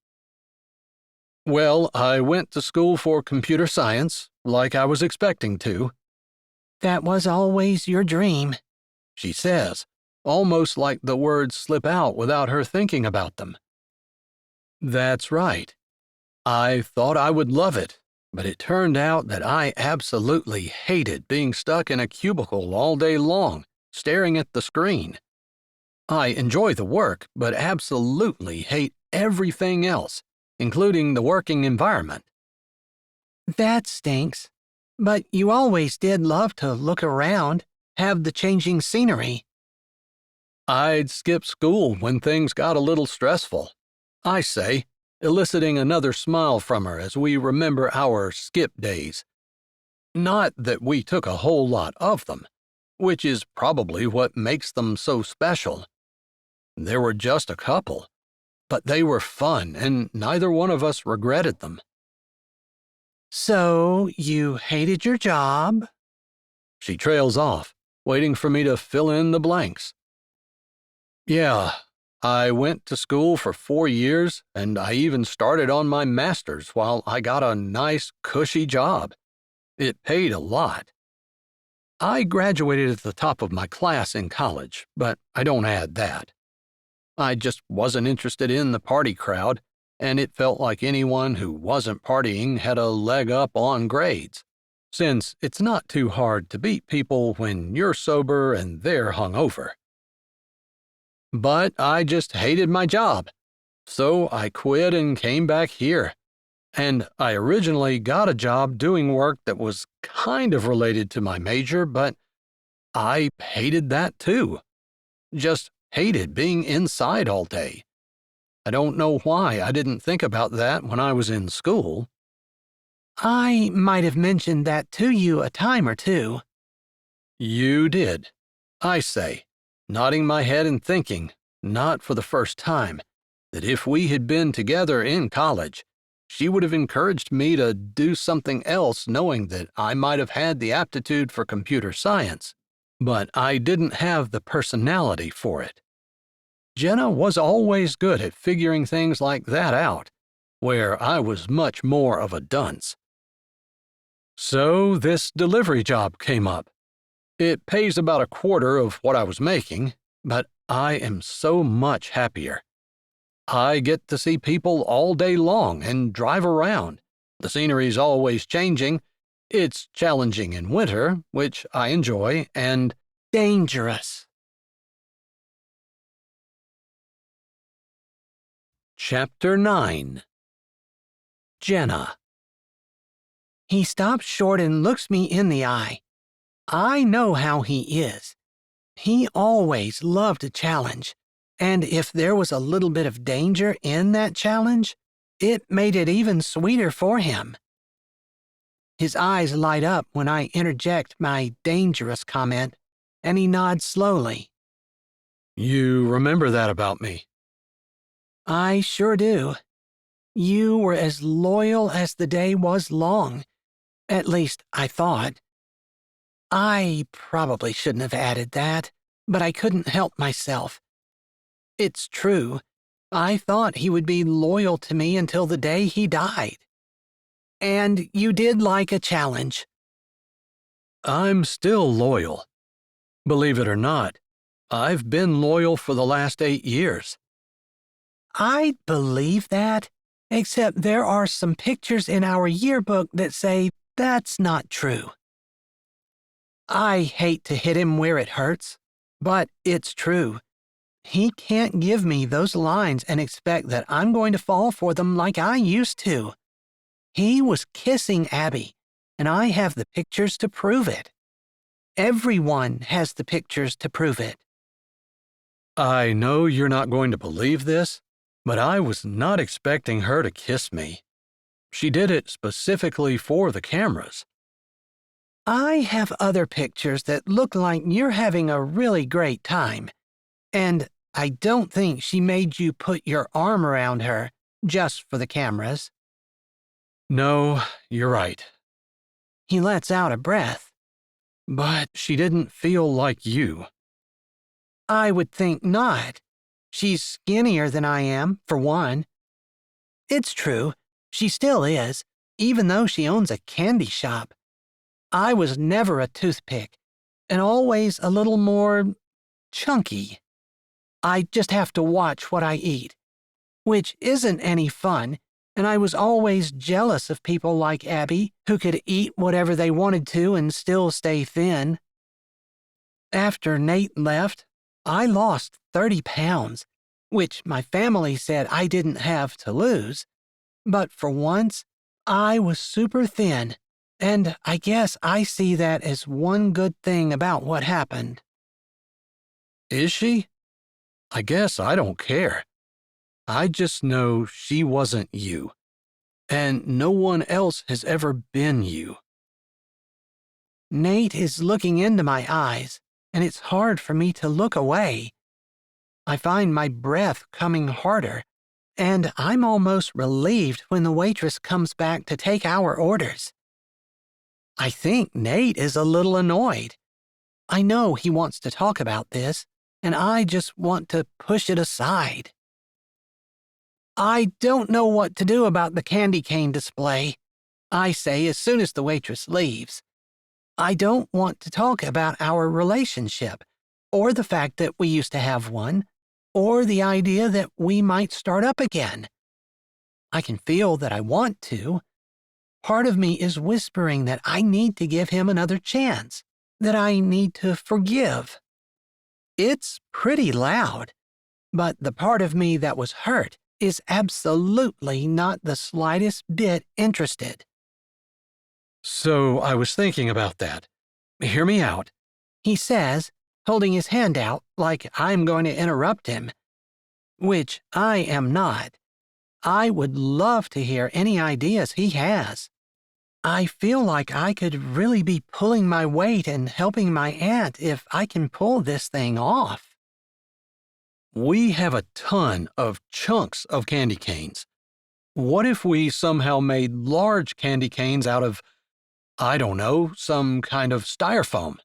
"Well, I went to school for computer science, like I was expecting to," That was always your dream. she says, almost like the words slip out without her thinking about them. "That's right. I thought I would love it, but it turned out that I absolutely hated being stuck in a cubicle all day long, staring at the screen. I enjoy the work, but absolutely hate everything else, including the working environment." That stinks. But you always did love to look around, have the changing scenery. "I'd skip school when things got a little stressful," I say, eliciting another smile from her as we remember our skip days. Not that we took a whole lot of them, which is probably what makes them so special. There were just a couple, but they were fun and neither one of us regretted them. So you hated your job? She trails off, waiting for me to fill in the blanks. "Yeah, I went to school for 4 years, and I even started on my master's while I got a nice, cushy job. It paid a lot. I graduated at the top of my class in college, but I don't add that. I just wasn't interested in the party crowd, and it felt like anyone who wasn't partying had a leg up on grades, since it's not too hard to beat people when you're sober and they're hungover. But I just hated my job, so I quit and came back here. And I originally got a job doing work that was kind of related to my major, but I hated that too. Just hated being inside all day. I don't know why I didn't think about that when I was in school." I might have mentioned that to you a time or two. "You did," I say, nodding my head and thinking, not for the first time, that if we had been together in college, she would have encouraged me to do something else, knowing that I might have had the aptitude for computer science, but I didn't have the personality for it. Jenna was always good at figuring things like that out, where I was much more of a dunce. So this delivery job came up. It pays about a quarter of what I was making, but I am so much happier. I get to see people all day long and drive around. The scenery's always changing. It's challenging in winter, which I enjoy, and Dangerous. Chapter 9. Jenna. He stops short and looks me in the eye. I know how he is. He always loved a challenge, and if there was a little bit of danger in that challenge, it made it even sweeter for him. His eyes light up when I interject my dangerous comment, and he nods slowly. "You remember that about me?" I sure do. You were as loyal as the day was long. At least, I thought. I probably shouldn't have added that, but I couldn't help myself. It's true. I thought he would be loyal to me until the day he died. And you did like a challenge. I'm still loyal. Believe it or not, I've been loyal for the last 8 years. I believe that, except there are some pictures in our yearbook that say that's not true. I hate to hit him where it hurts, but it's true. He can't give me those lines and expect that I'm going to fall for them like I used to. He was kissing Abby, and I have the pictures to prove it. Everyone has the pictures to prove it. I know you're not going to believe this, but I was not expecting her to kiss me. She did it specifically for the cameras. I have other pictures that look like you're having a really great time, and I don't think she made you put your arm around her just for the cameras. No, you're right. He lets out a breath. But she didn't feel like you. I would think not. She's skinnier than I am, for one. It's true, she still is, even though she owns a candy shop. I was never a toothpick, and always a little more chunky. I just have to watch what I eat, which isn't any fun, and I was always jealous of people like Abby who could eat whatever they wanted to and still stay thin. After Nate left, I lost 30 pounds, which my family said I didn't have to lose. But for once, I was super thin, and I guess I see that as one good thing about what happened. Is she? I guess I don't care. I just know she wasn't you, and no one else has ever been you. Nate is looking into my eyes, and it's hard for me to look away. I find my breath coming harder, and I'm almost relieved when the waitress comes back to take our orders. I think Nate is a little annoyed. I know he wants to talk about this, and I just want to push it aside. I don't know what to do about the candy cane display, I say as soon as the waitress leaves. I don't want to talk about our relationship, or the fact that we used to have one, or the idea that we might start up again. I can feel that I want to. Part of me is whispering that I need to give him another chance, that I need to forgive. It's pretty loud, but the part of me that was hurt is absolutely not the slightest bit interested. So I was thinking about that. Hear me out, he says, holding his hand out like I'm going to interrupt him, which I am not. I would love to hear any ideas he has. I feel like I could really be pulling my weight and helping my aunt if I can pull this thing off. We have a ton of chunks of candy canes. What if we somehow made large candy canes out of, I don't know, some kind of styrofoam?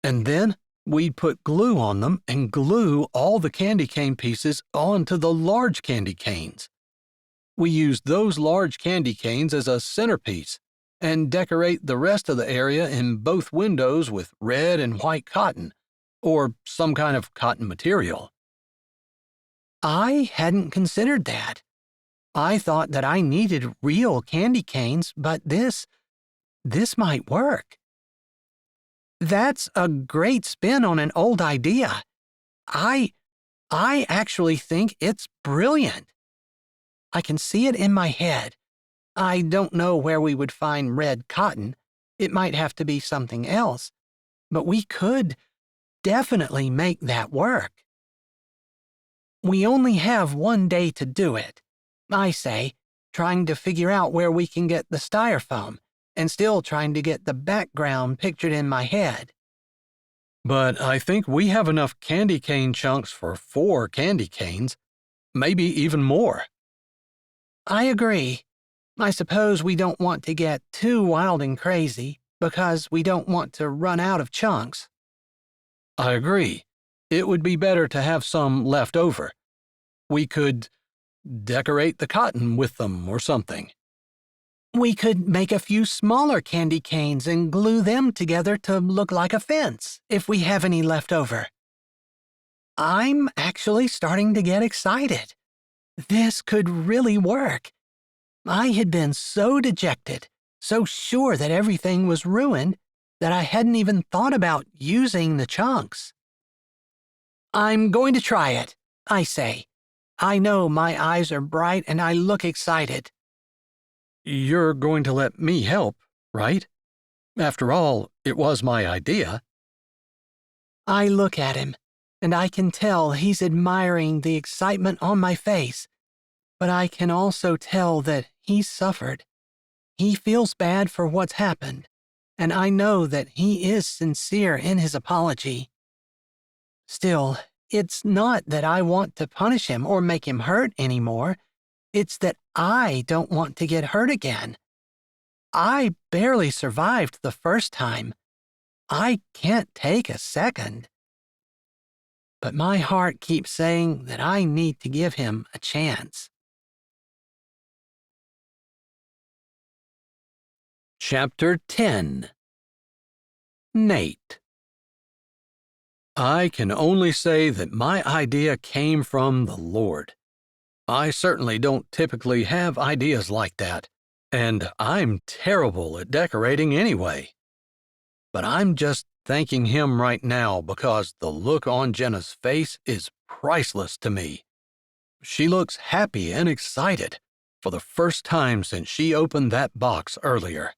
And then we'd put glue on them and glue all the candy cane pieces onto the large candy canes. We used those large candy canes as a centerpiece and decorate the rest of the area in both windows with red and white cotton, or some kind of cotton material. I hadn't considered that. I thought that I needed real candy canes, but this might work. That's a great spin on an old idea. I actually think it's brilliant. I can see it in my head. I don't know where we would find red cotton. It might have to be something else. But we could definitely make that work. We only have one day to do it, I say, trying to figure out where we can get the styrofoam and still trying to get the background pictured in my head. But I think we have enough candy cane chunks for 4 candy canes, maybe even more. I agree. I suppose we don't want to get too wild and crazy because we don't want to run out of chunks. I agree. It would be better to have some left over. We could decorate the cotton with them or something. We could make a few smaller candy canes and glue them together to look like a fence, if we have any left over. I'm actually starting to get excited. This could really work. I had been so dejected, so sure that everything was ruined, that I hadn't even thought about using the chunks. I'm going to try it, I say. I know my eyes are bright and I look excited. You're going to let me help, right? After all, it was my idea. I look at him, and I can tell he's admiring the excitement on my face, but I can also tell that he's suffered. He feels bad for what's happened, and I know that he is sincere in his apology. Still, it's not that I want to punish him or make him hurt anymore. It's that I don't want to get hurt again. I barely survived the first time. I can't take a second. But my heart keeps saying that I need to give him a chance. Chapter 10. Nate. I can only say that my idea came from the Lord. I certainly don't typically have ideas like that, and I'm terrible at decorating anyway. But I'm just thanking him right now because the look on Jenna's face is priceless to me. She looks happy and excited for the first time since she opened that box earlier.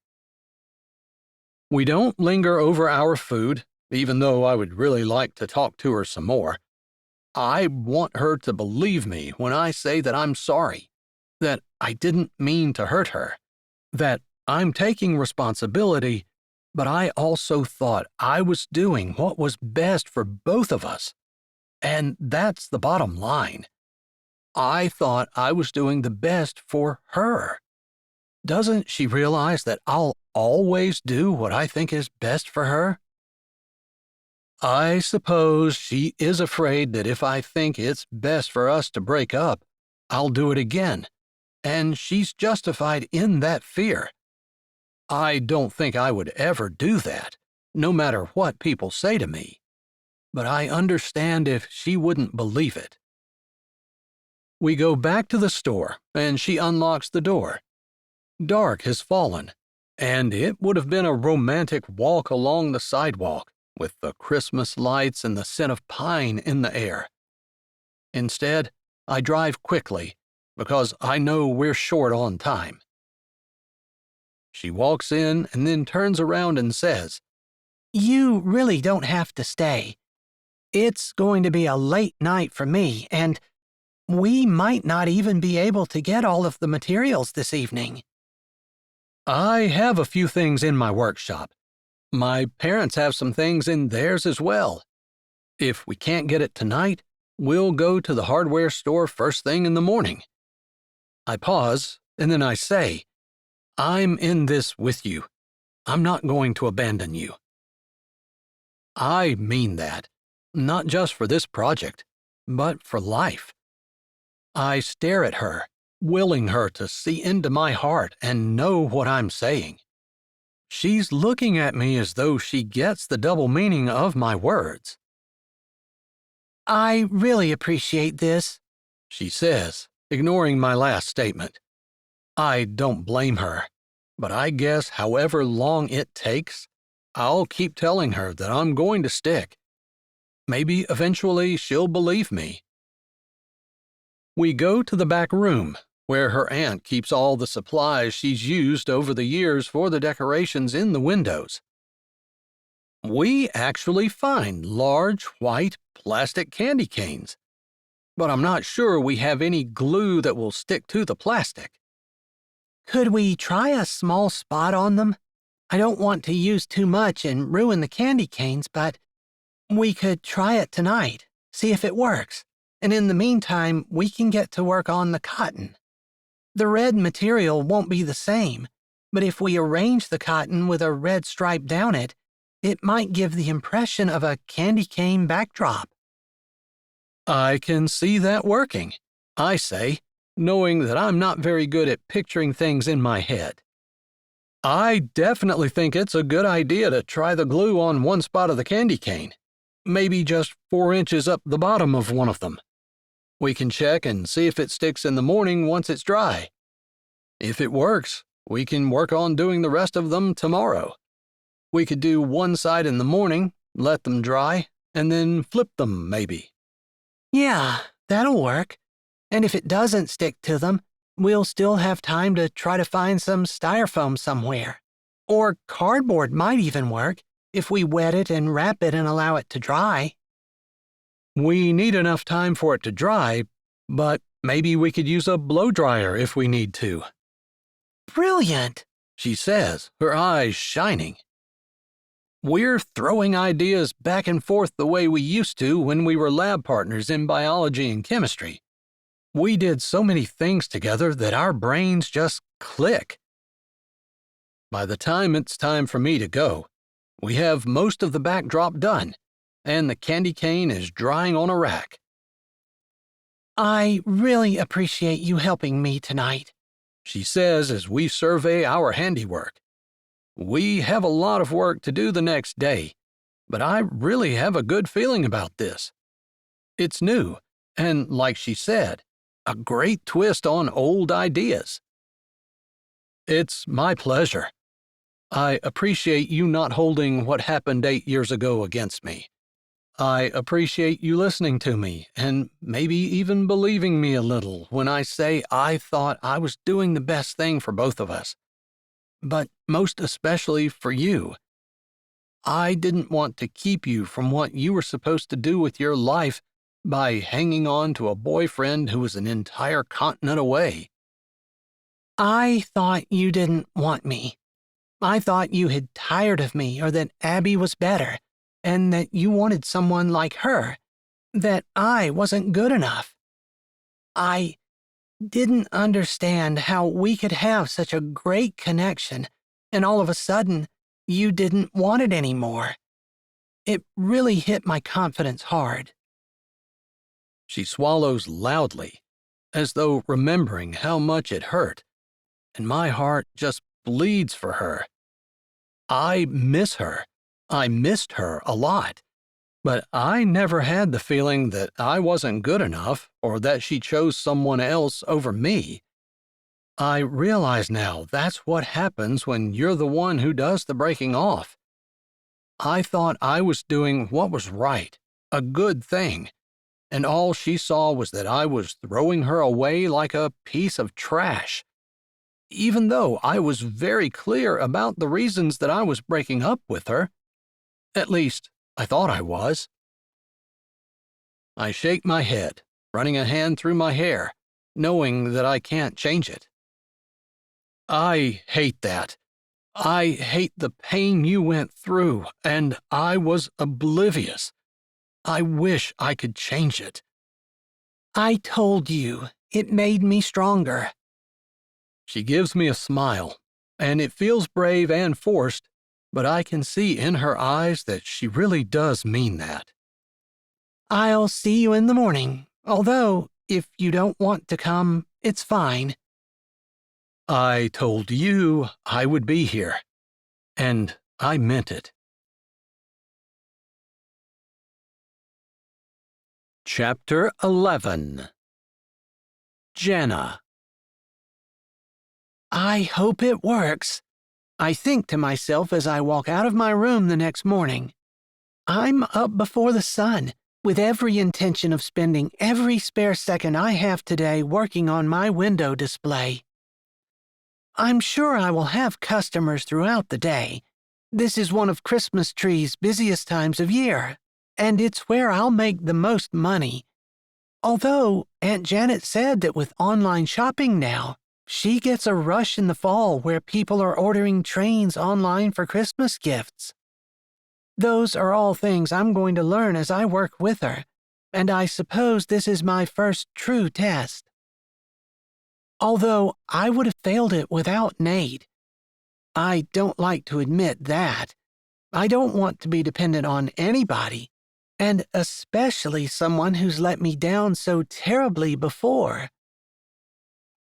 We don't linger over our food, even though I would really like to talk to her some more. I want her to believe me when I say that I'm sorry, that I didn't mean to hurt her, that I'm taking responsibility, but I also thought I was doing what was best for both of us. And that's the bottom line. I thought I was doing the best for her. Doesn't she realize that I'll always do what I think is best for her? I suppose she is afraid that if I think it's best for us to break up, I'll do it again, and she's justified in that fear. I don't think I would ever do that, no matter what people say to me, but I understand if she wouldn't believe it. We go back to the store, and she unlocks the door. Dark has fallen, and it would have been a romantic walk along the sidewalk, with the Christmas lights and the scent of pine in the air. Instead, I drive quickly, because I know we're short on time. She walks in and then turns around and says, You really don't have to stay. It's going to be a late night for me, and we might not even be able to get all of the materials this evening. I have a few things in my workshop. My parents have some things in theirs as well. If we can't get it tonight, we'll go to the hardware store first thing in the morning. I pause, and then I say, I'm in this with you. I'm not going to abandon you. I mean that, not just for this project, but for life. I stare at her, willing her to see into my heart and know what I'm saying. She's looking at me as though she gets the double meaning of my words. I really appreciate this, she says, ignoring my last statement. I don't blame her, but I guess however long it takes, I'll keep telling her that I'm going to stick. Maybe eventually she'll believe me. We go to the back room, where her aunt keeps all the supplies she's used over the years for the decorations in the windows. We actually find large, white, plastic candy canes, but I'm not sure we have any glue that will stick to the plastic. Could we try a small spot on them? I don't want to use too much and ruin the candy canes, but we could try it tonight, see if it works, and in the meantime, we can get to work on the cotton. The red material won't be the same, but if we arrange the cotton with a red stripe down it, it might give the impression of a candy cane backdrop. I can see that working, I say, knowing that I'm not very good at picturing things in my head. I definitely think it's a good idea to try the glue on one spot of the candy cane, maybe just 4 inches up the bottom of one of them. We can check and see if it sticks in the morning once it's dry. If it works, we can work on doing the rest of them tomorrow. We could do one side in the morning, let them dry, and then flip them, maybe. Yeah, that'll work. And if it doesn't stick to them, we'll still have time to try to find some styrofoam somewhere. Or cardboard might even work if we wet it and wrap it and allow it to dry. We need enough time for it to dry, but maybe we could use a blow dryer if we need to. Brilliant, she says, her eyes shining. We're throwing ideas back and forth the way we used to when we were lab partners in biology and chemistry. We did so many things together that our brains just click. By the time it's time for me to go, we have most of the backdrop done, and the candy cane is drying on a rack. I really appreciate you helping me tonight, she says as we survey our handiwork. We have a lot of work to do the next day, but I really have a good feeling about this. It's new, and like she said, a great twist on old ideas. It's my pleasure. I appreciate you not holding what happened 8 years ago against me. I appreciate you listening to me and maybe even believing me a little when I say I thought I was doing the best thing for both of us. But most especially for you. I didn't want to keep you from what you were supposed to do with your life by hanging on to a boyfriend who was an entire continent away. I thought you didn't want me. I thought you had tired of me or that Abby was better, and that you wanted someone like her, that I wasn't good enough. I didn't understand how we could have such a great connection, and all of a sudden, you didn't want it anymore. It really hit my confidence hard. She swallows loudly, as though remembering how much it hurt, and my heart just bleeds for her. I miss her. I missed her a lot, but I never had the feeling that I wasn't good enough or that she chose someone else over me. I realize now that's what happens when you're the one who does the breaking off. I thought I was doing what was right, a good thing, and all she saw was that I was throwing her away like a piece of trash. Even though I was very clear about the reasons that I was breaking up with her. At least, I thought I was. I shake my head, running a hand through my hair, knowing that I can't change it. I hate that. I hate the pain you went through, and I was oblivious. I wish I could change it. I told you, it made me stronger. She gives me a smile, and it feels brave and forced, but I can see in her eyes that she really does mean that. I'll see you in the morning, although, if you don't want to come, it's fine. I told you I would be here, and I meant it. Chapter 11. Jenna. I hope it works. I think to myself as I walk out of my room the next morning. I'm up before the sun, with every intention of spending every spare second I have today working on my window display. I'm sure I will have customers throughout the day. This is one of Christmas tree's busiest times of year, and it's where I'll make the most money. Although Aunt Janet said that with online shopping now, she gets a rush in the fall where people are ordering trains online for Christmas gifts. Those are all things I'm going to learn as I work with her, and I suppose this is my first true test. Although I would have failed it without Nate. I don't like to admit that. I don't want to be dependent on anybody, and especially someone who's let me down so terribly before.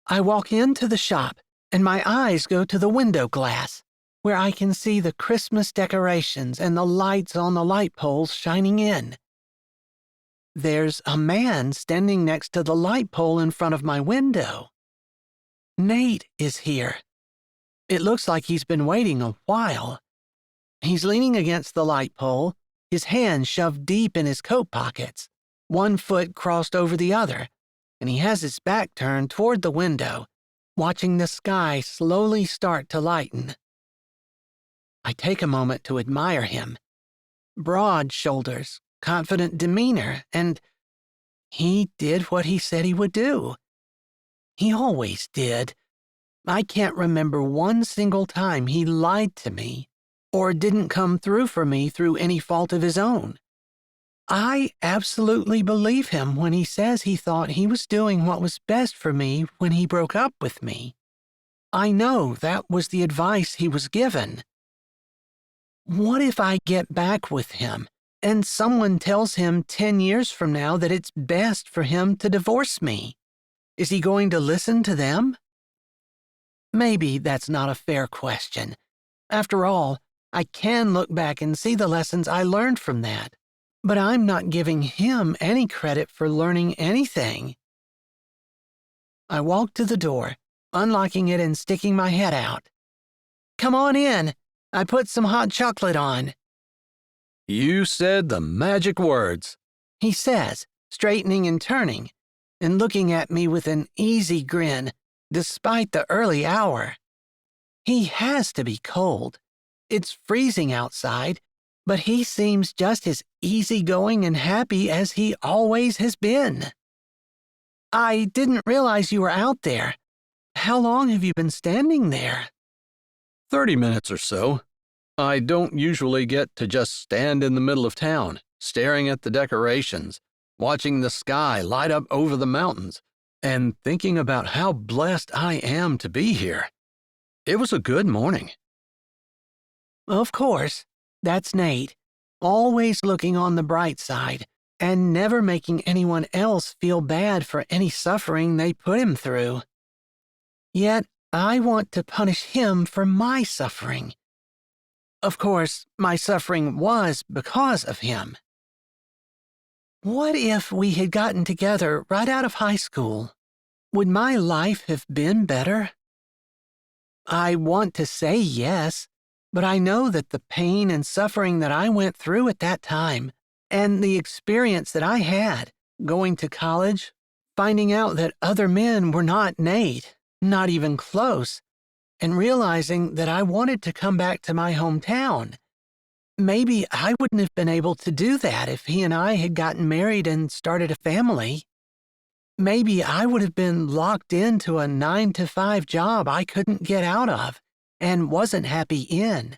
I walk into the shop, and my eyes go to the window glass, where I can see the Christmas decorations and the lights on the light poles shining in. There's a man standing next to the light pole in front of my window. Nate is here. It looks like he's been waiting a while. He's leaning against the light pole, his hands shoved deep in his coat pockets, one foot crossed over the other, and he has his back turned toward the window, watching the sky slowly start to lighten. I take a moment to admire him. Broad shoulders, confident demeanor, and he did what he said he would do. He always did. I can't remember one single time he lied to me or didn't come through for me through any fault of his own. I absolutely believe him when he says he thought he was doing what was best for me when he broke up with me. I know that was the advice he was given. What if I get back with him and someone tells him 10 years from now that it's best for him to divorce me? Is he going to listen to them? Maybe that's not a fair question. After all, I can look back and see the lessons I learned from that. But I'm not giving him any credit for learning anything. I walk to the door, unlocking it and sticking my head out. Come on in. I put some hot chocolate on. You said the magic words, He says, straightening and turning, and looking at me with an easy grin, despite the early hour. He has to be cold. It's freezing outside, but he seems just as easygoing and happy as he always has been. I didn't realize you were out there. How long have you been standing there? 30 minutes or so. I don't usually get to just stand in the middle of town, staring at the decorations, watching the sky light up over the mountains, and thinking about how blessed I am to be here. It was a good morning. Of course, that's Nate, always looking on the bright side and never making anyone else feel bad for any suffering they put him through. Yet I want to punish him for my suffering. Of course, my suffering was because of him. What if we had gotten together right out of high school? Would my life have been better? I want to say yes, but I know that the pain and suffering that I went through at that time, and the experience that I had going to college, finding out that other men were not Nate, not even close, and realizing that I wanted to come back to my hometown. Maybe I wouldn't have been able to do that if he and I had gotten married and started a family. Maybe I would have been locked into a 9-to-5 job I couldn't get out of and wasn't happy in.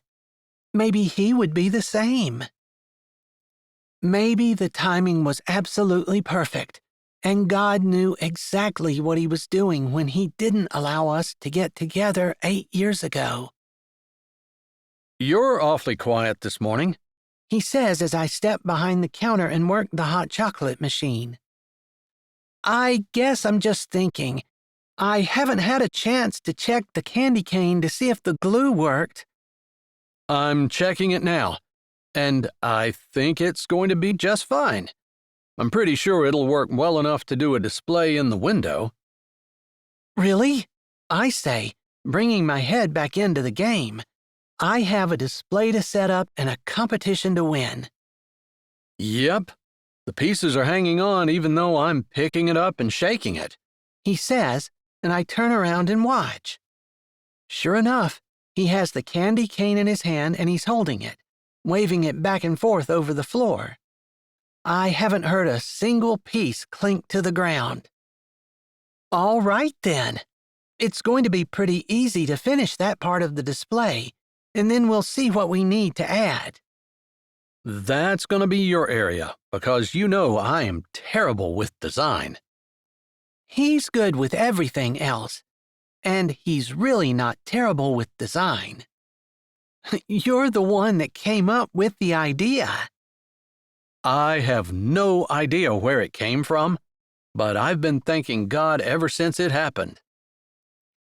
Maybe he would be the same. Maybe the timing was absolutely perfect, and God knew exactly what he was doing when he didn't allow us to get together 8 years ago. You're awfully quiet this morning, He says as I step behind the counter and work the hot chocolate machine. I guess I'm just thinking. I haven't had a chance to check the candy cane to see if the glue worked. I'm checking it now, and I think it's going to be just fine. I'm pretty sure it'll work well enough to do a display in the window. Really? I say, bringing my head back into the game. I have a display to set up and a competition to win. Yep, the pieces are hanging on even though I'm picking it up and shaking it, He says, and I turn around and watch. Sure enough, he has the candy cane in his hand and he's holding it, waving it back and forth over the floor. I haven't heard a single piece clink to the ground. All right then. It's going to be pretty easy to finish that part of the display, and then we'll see what we need to add. That's going to be your area, because you know I am terrible with design. He's good with everything else, and he's really not terrible with design. You're the one that came up with the idea. I have no idea where it came from, but I've been thanking God ever since it happened.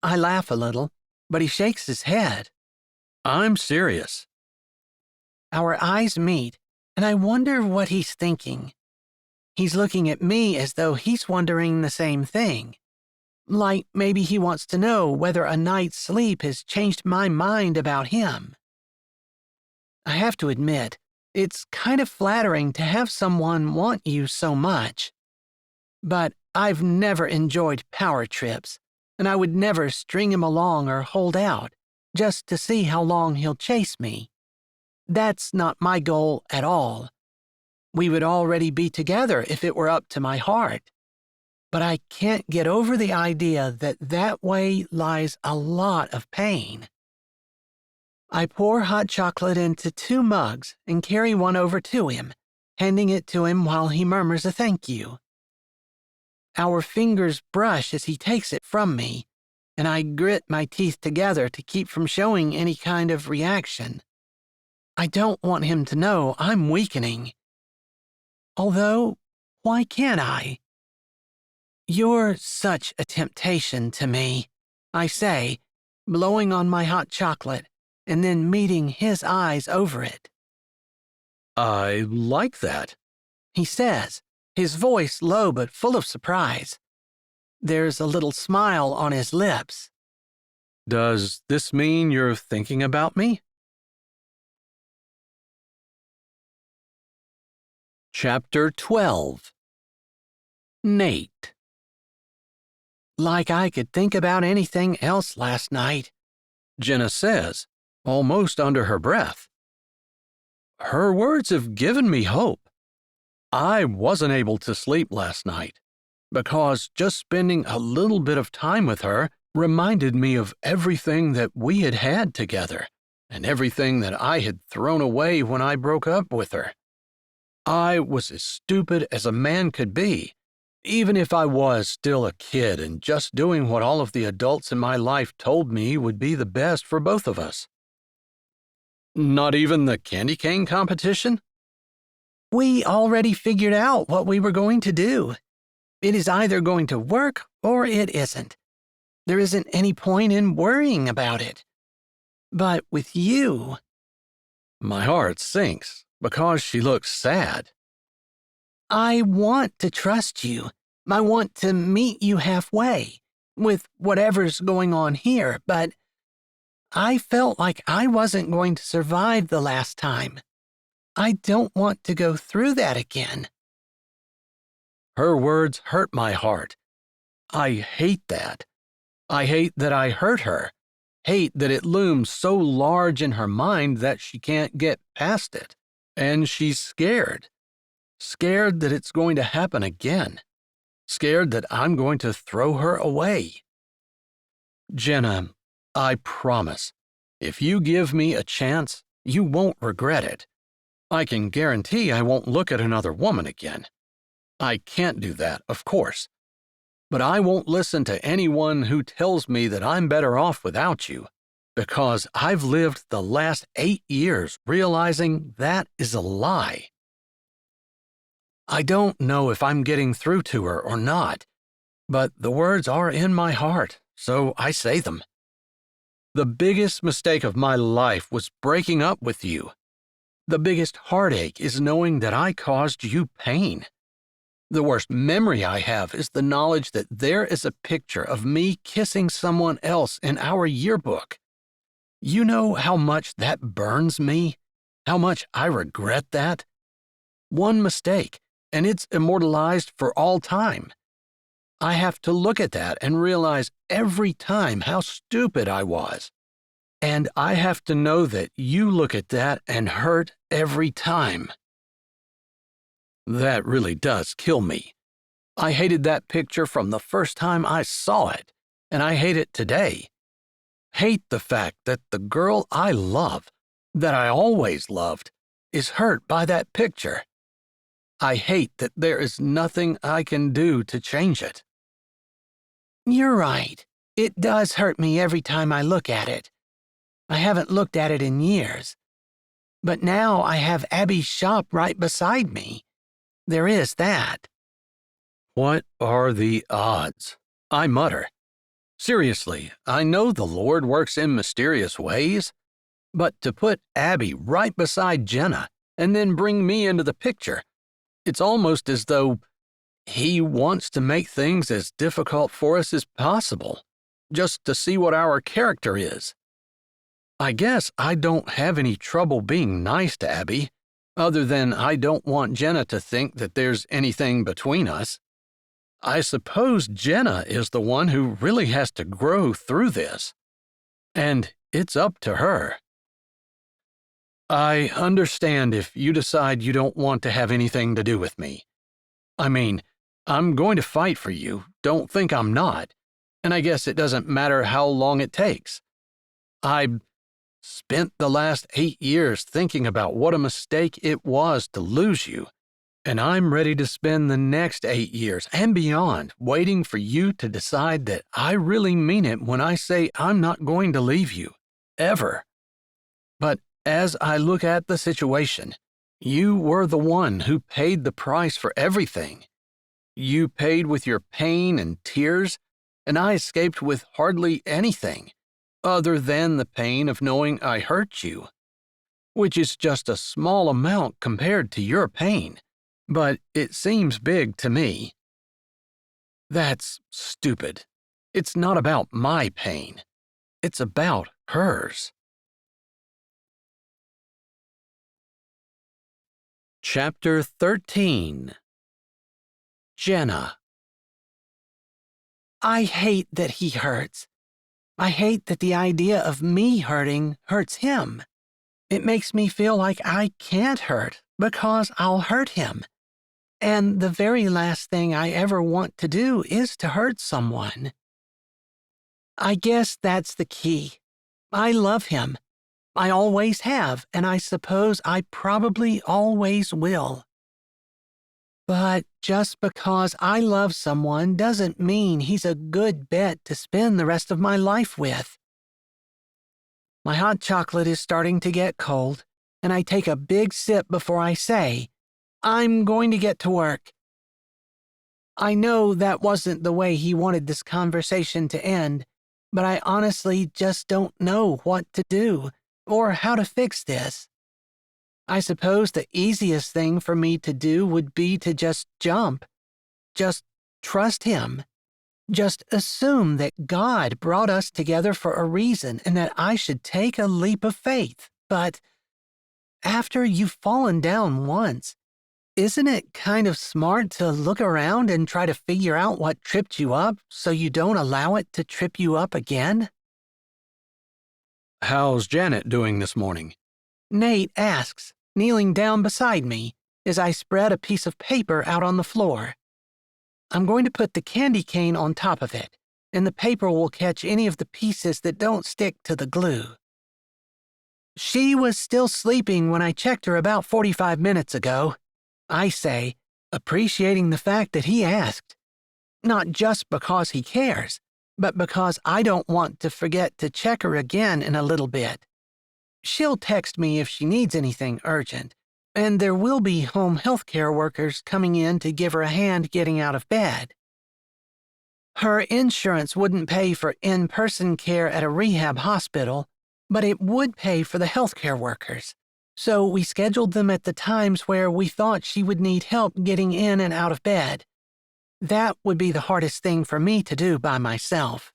I laugh a little, but he shakes his head. I'm serious. Our eyes meet, and I wonder what he's thinking. He's looking at me as though he's wondering the same thing. Like maybe he wants to know whether a night's sleep has changed my mind about him. I have to admit, it's kind of flattering to have someone want you so much. But I've never enjoyed power trips, and I would never string him along or hold out, just to see how long he'll chase me. That's not my goal at all. We would already be together if it were up to my heart. But I can't get over the idea that that way lies a lot of pain. I pour hot chocolate into 2 mugs and carry one over to him, handing it to him while he murmurs a thank you. Our fingers brush as he takes it from me, and I grit my teeth together to keep from showing any kind of reaction. I don't want him to know I'm weakening. Although, why can't I? You're such a temptation to me, I say, blowing on my hot chocolate and then meeting his eyes over it. I like that, he says, his voice low but full of surprise. There's a little smile on his lips. Does this mean you're thinking about me? Chapter 12. Nate. Like I could think about anything else last night, Jenna says, almost under her breath. Her words have given me hope. I wasn't able to sleep last night because just spending a little bit of time with her reminded me of everything that we had had together and everything that I had thrown away when I broke up with her. I was as stupid as a man could be, even if I was still a kid and just doing what all of the adults in my life told me would be the best for both of us. Not even the candy cane competition? We already figured out what we were going to do. It is either going to work or it isn't. There isn't any point in worrying about it. But with you... My heart sinks because she looks sad. I want to trust you. I want to meet you halfway with whatever's going on here, but I felt like I wasn't going to survive the last time. I don't want to go through that again. Her words hurt my heart. I hate that. I hate that I hurt her. Hate that it looms so large in her mind that she can't get past it. And she's scared. Scared that it's going to happen again. Scared that I'm going to throw her away. Jenna, I promise, if you give me a chance, you won't regret it. I can guarantee I won't look at another woman again. I can't do that, of course. But I won't listen to anyone who tells me that I'm better off without you, because I've lived the last 8 years realizing that is a lie. I don't know if I'm getting through to her or not, but the words are in my heart, so I say them. The biggest mistake of my life was breaking up with you. The biggest heartache is knowing that I caused you pain. The worst memory I have is the knowledge that there is a picture of me kissing someone else in our yearbook. You know how much that burns me? How much I regret that? One mistake, and it's immortalized for all time. I have to look at that and realize every time how stupid I was. And I have to know that you look at that and hurt every time. That really does kill me. I hated that picture from the first time I saw it, and I hate it today. Hate the fact that the girl I love, that I always loved, is hurt by that picture. I hate that there is nothing I can do to change it. You're right. It does hurt me every time I look at it. I haven't looked at it in years. But now I have Abby's shop right beside me. There is that. What are the odds? I mutter. Seriously, I know the Lord works in mysterious ways, but to put Abby right beside Jenna and then bring me into the picture, it's almost as though He wants to make things as difficult for us as possible, just to see what our character is. I guess I don't have any trouble being nice to Abby, other than I don't want Jenna to think that there's anything between us. I suppose Jenna is the one who really has to grow through this, and it's up to her. I understand if you decide you don't want to have anything to do with me. I mean, I'm going to fight for you, don't think I'm not, and I guess it doesn't matter how long it takes. I spent the last 8 years thinking about what a mistake it was to lose you, and I'm ready to spend the next 8 years and beyond waiting for you to decide that I really mean it when I say I'm not going to leave you, ever. But as I look at the situation, you were the one who paid the price for everything. You paid with your pain and tears, and I escaped with hardly anything, other than the pain of knowing I hurt you, which is just a small amount compared to your pain, but it seems big to me. That's stupid. It's not about my pain. It's about hers. Chapter 13. Jenna. I hate that he hurts. I hate that the idea of me hurting hurts him. It makes me feel like I can't hurt because I'll hurt him. And the very last thing I ever want to do is to hurt someone. I guess that's the key. I love him. I always have, and I suppose I probably always will. But just because I love someone doesn't mean he's a good bet to spend the rest of my life with. My hot chocolate is starting to get cold, and I take a big sip before I say, I'm going to get to work. I know that wasn't the way he wanted this conversation to end, but I honestly just don't know what to do or how to fix this. I suppose the easiest thing for me to do would be to just jump. Just trust him. Just assume that God brought us together for a reason and that I should take a leap of faith. But after you've fallen down once, isn't it kind of smart to look around and try to figure out what tripped you up so you don't allow it to trip you up again? How's Janet doing this morning? Nate asks, kneeling down beside me as I spread a piece of paper out on the floor. I'm going to put the candy cane on top of it, and the paper will catch any of the pieces that don't stick to the glue. She was still sleeping when I checked her about 45 minutes ago, I say, appreciating the fact that he asked. Not just because he cares, but because I don't want to forget to check her again in a little bit. She'll text me if she needs anything urgent, and there will be home health care workers coming in to give her a hand getting out of bed. Her insurance wouldn't pay for in-person care at a rehab hospital, but it would pay for the health care workers. So we scheduled them at the times where we thought she would need help getting in and out of bed. That would be the hardest thing for me to do by myself.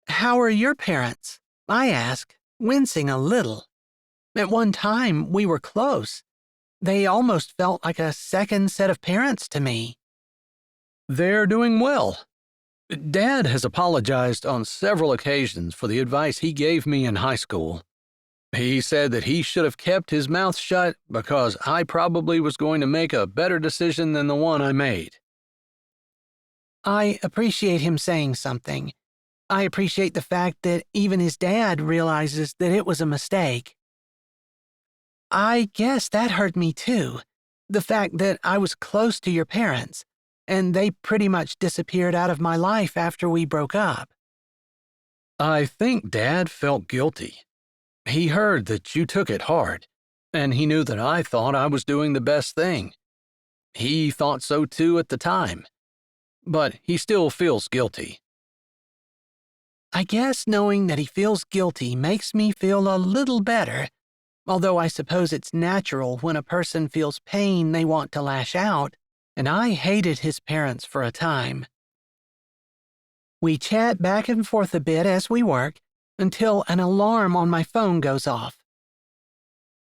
How are your parents? I ask, wincing a little. At one time, we were close. They almost felt like a second set of parents to me. They're doing well. Dad has apologized on several occasions for the advice he gave me in high school. He said that he should have kept his mouth shut because I probably was going to make a better decision than the one I made. I appreciate him saying something. I appreciate the fact that even his dad realizes that it was a mistake. I guess that hurt me too, the fact that I was close to your parents. and they pretty much disappeared out of my life after we broke up. I think Dad felt guilty. He heard that you took it hard, and he knew that I thought I was doing the best thing. He thought so too at the time, but he still feels guilty. I guess knowing that he feels guilty makes me feel a little better, although I suppose it's natural when a person feels pain they want to lash out, and I hated his parents for a time. We chat back and forth a bit as we work until an alarm on my phone goes off.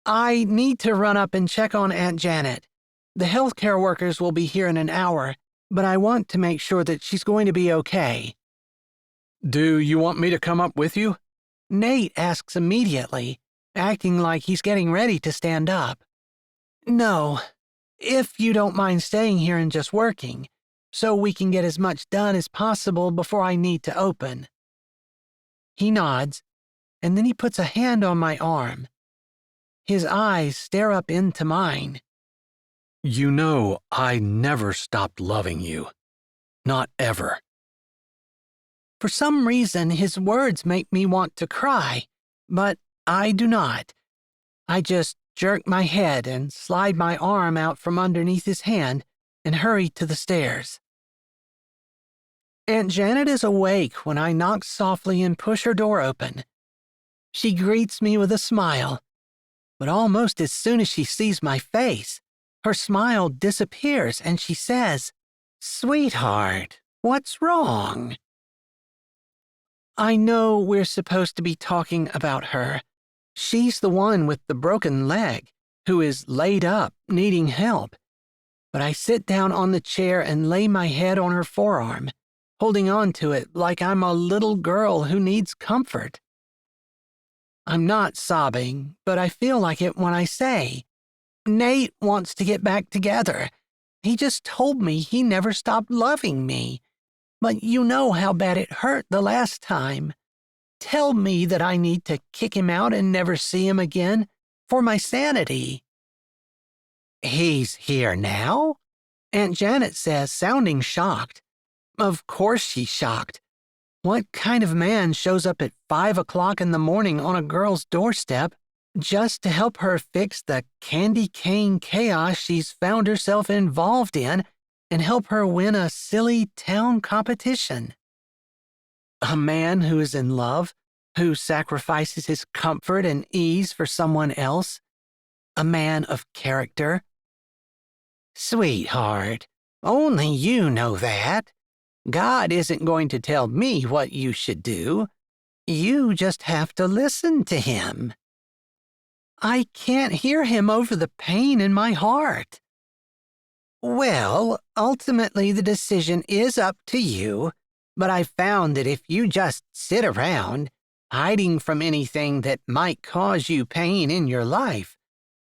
I need to run up and check on Aunt Janet. The healthcare workers will be here in an hour, but I want to make sure that she's going to be okay. Do you want me to come up with you? Nate asks immediately, acting like he's getting ready to stand up. No, if you don't mind staying here and just working, so we can get as much done as possible before I need to open. He nods, and then he puts a hand on my arm. His eyes stare up into mine. You know I never stopped loving you. Not ever. For some reason, his words make me want to cry, but I do not. I just jerk my head and slide my arm out from underneath his hand and hurry to the stairs. Aunt Janet is awake when I knock softly and push her door open. She greets me with a smile, but almost as soon as she sees my face, her smile disappears and she says, "Sweetheart, what's wrong?" I know we're supposed to be talking about her. She's the one with the broken leg, who is laid up, needing help. But I sit down on the chair and lay my head on her forearm, holding on to it like I'm a little girl who needs comfort. I'm not sobbing, but I feel like it when I say, Nate wants to get back together. He just told me he never stopped loving me. But you know how bad it hurt the last time. Tell me that I need to kick him out and never see him again for my sanity. He's here now? Aunt Janet says, sounding shocked. Of course she's shocked. What kind of man shows up at 5 o'clock in the morning on a girl's doorstep just to help her fix the candy cane chaos she's found herself involved in and help her win a silly town competition? A man who is in love, who sacrifices his comfort and ease for someone else? A man of character? Sweetheart, only you know that. God isn't going to tell me what you should do. You just have to listen to him. I can't hear him over the pain in my heart. Well, ultimately the decision is up to you, but I've found that if you just sit around, hiding from anything that might cause you pain in your life,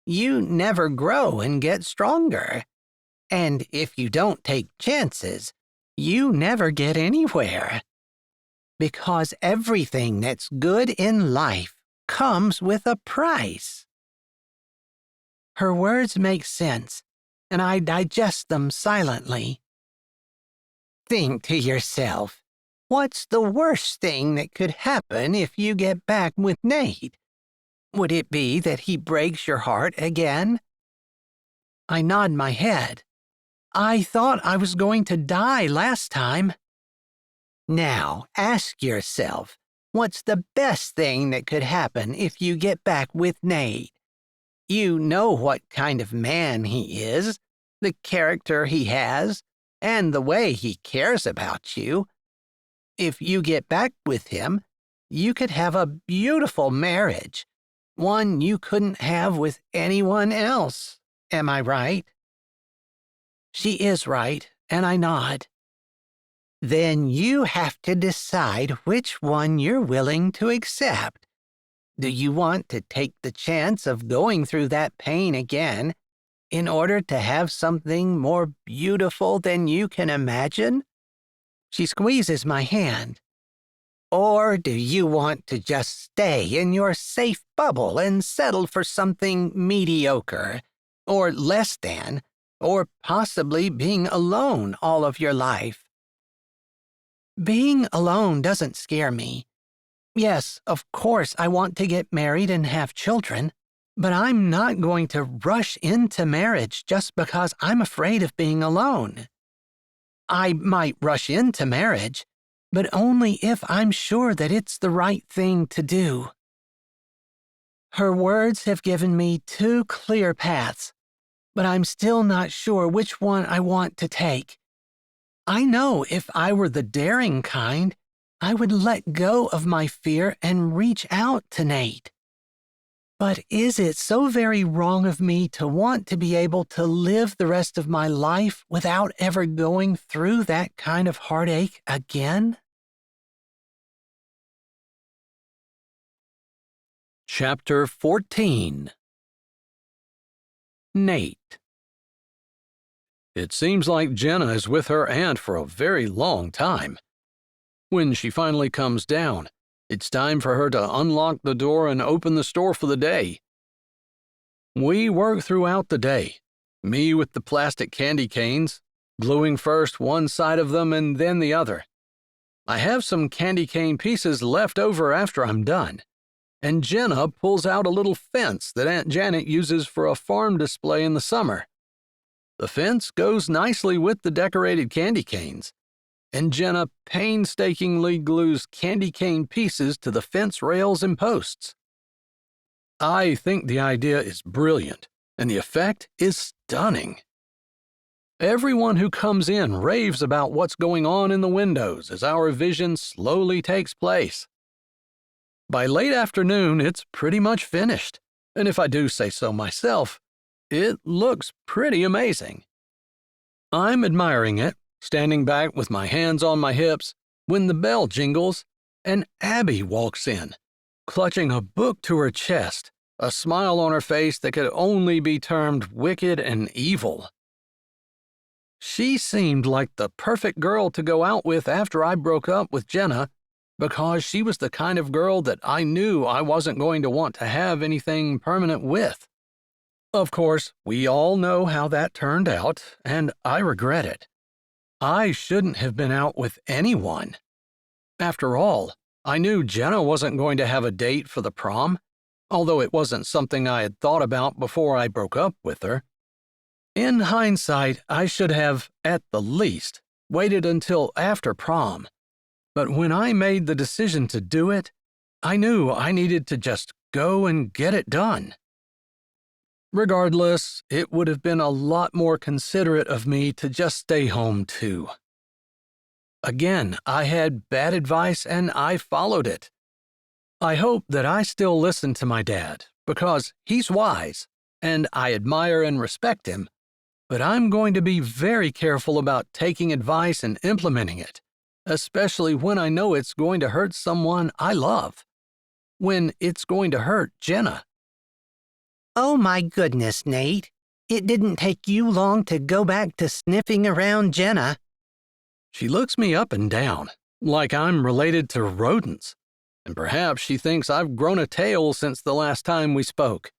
you never grow and get stronger. And if you don't take chances, you never get anywhere. Because everything that's good in life comes with a price. Her words make sense, and I digest them silently. Think to yourself, what's the worst thing that could happen if you get back with Nate? Would it be that he breaks your heart again? I nod my head. I thought I was going to die last time. Now, ask yourself, what's the best thing that could happen if you get back with Nate? You know what kind of man he is, the character he has, and the way he cares about you. If you get back with him, you could have a beautiful marriage, one you couldn't have with anyone else. Am I right? She is right, and I nod. Then you have to decide which one you're willing to accept. Do you want to take the chance of going through that pain again in order to have something more beautiful than you can imagine? She squeezes my hand. Or do you want to just stay in your safe bubble and settle for something mediocre, or less than, or possibly being alone all of your life. Being alone doesn't scare me. Yes, of course I want to get married and have children, but I'm not going to rush into marriage just because I'm afraid of being alone. I might rush into marriage, but only if I'm sure that it's the right thing to do. Her words have given me two clear paths, but I'm still not sure which one I want to take. I know if I were the daring kind, I would let go of my fear and reach out to Nate. But is it so very wrong of me to want to be able to live the rest of my life without ever going through that kind of heartache again? Chapter 14. Nate. It seems like Jenna is with her aunt for a very long time. When she finally comes down, it's time for her to unlock the door and open the store for the day. We work throughout the day, me with the plastic candy canes, gluing first one side of them and then the other. I have some candy cane pieces left over after I'm done, and Jenna pulls out a little fence that Aunt Janet uses for a farm display in the summer. The fence goes nicely with the decorated candy canes, and Jenna painstakingly glues candy cane pieces to the fence rails and posts. I think the idea is brilliant, and the effect is stunning. Everyone who comes in raves about what's going on in the windows as our vision slowly takes place. By late afternoon, it's pretty much finished, and if I do say so myself, it looks pretty amazing. I'm admiring it, standing back with my hands on my hips, when the bell jingles and Abby walks in, clutching a book to her chest, a smile on her face that could only be termed wicked and evil. She seemed like the perfect girl to go out with after I broke up with Jenna, because she was the kind of girl that I knew I wasn't going to want to have anything permanent with. Of course, we all know how that turned out, and I regret it. I shouldn't have been out with anyone. After all, I knew Jenna wasn't going to have a date for the prom, although it wasn't something I had thought about before I broke up with her. In hindsight, I should have, at the least, waited until after prom. But when I made the decision to do it, I knew I needed to just go and get it done. Regardless, it would have been a lot more considerate of me to just stay home too. Again, I had bad advice and I followed it. I hope that I still listen to my dad, because he's wise, and I admire and respect him, but I'm going to be very careful about taking advice and implementing it, especially when I know it's going to hurt someone I love. When it's going to hurt Jenna. Oh my goodness, Nate. It didn't take you long to go back to sniffing around Jenna. She looks me up and down, like I'm related to rodents, and perhaps she thinks I've grown a tail since the last time we spoke.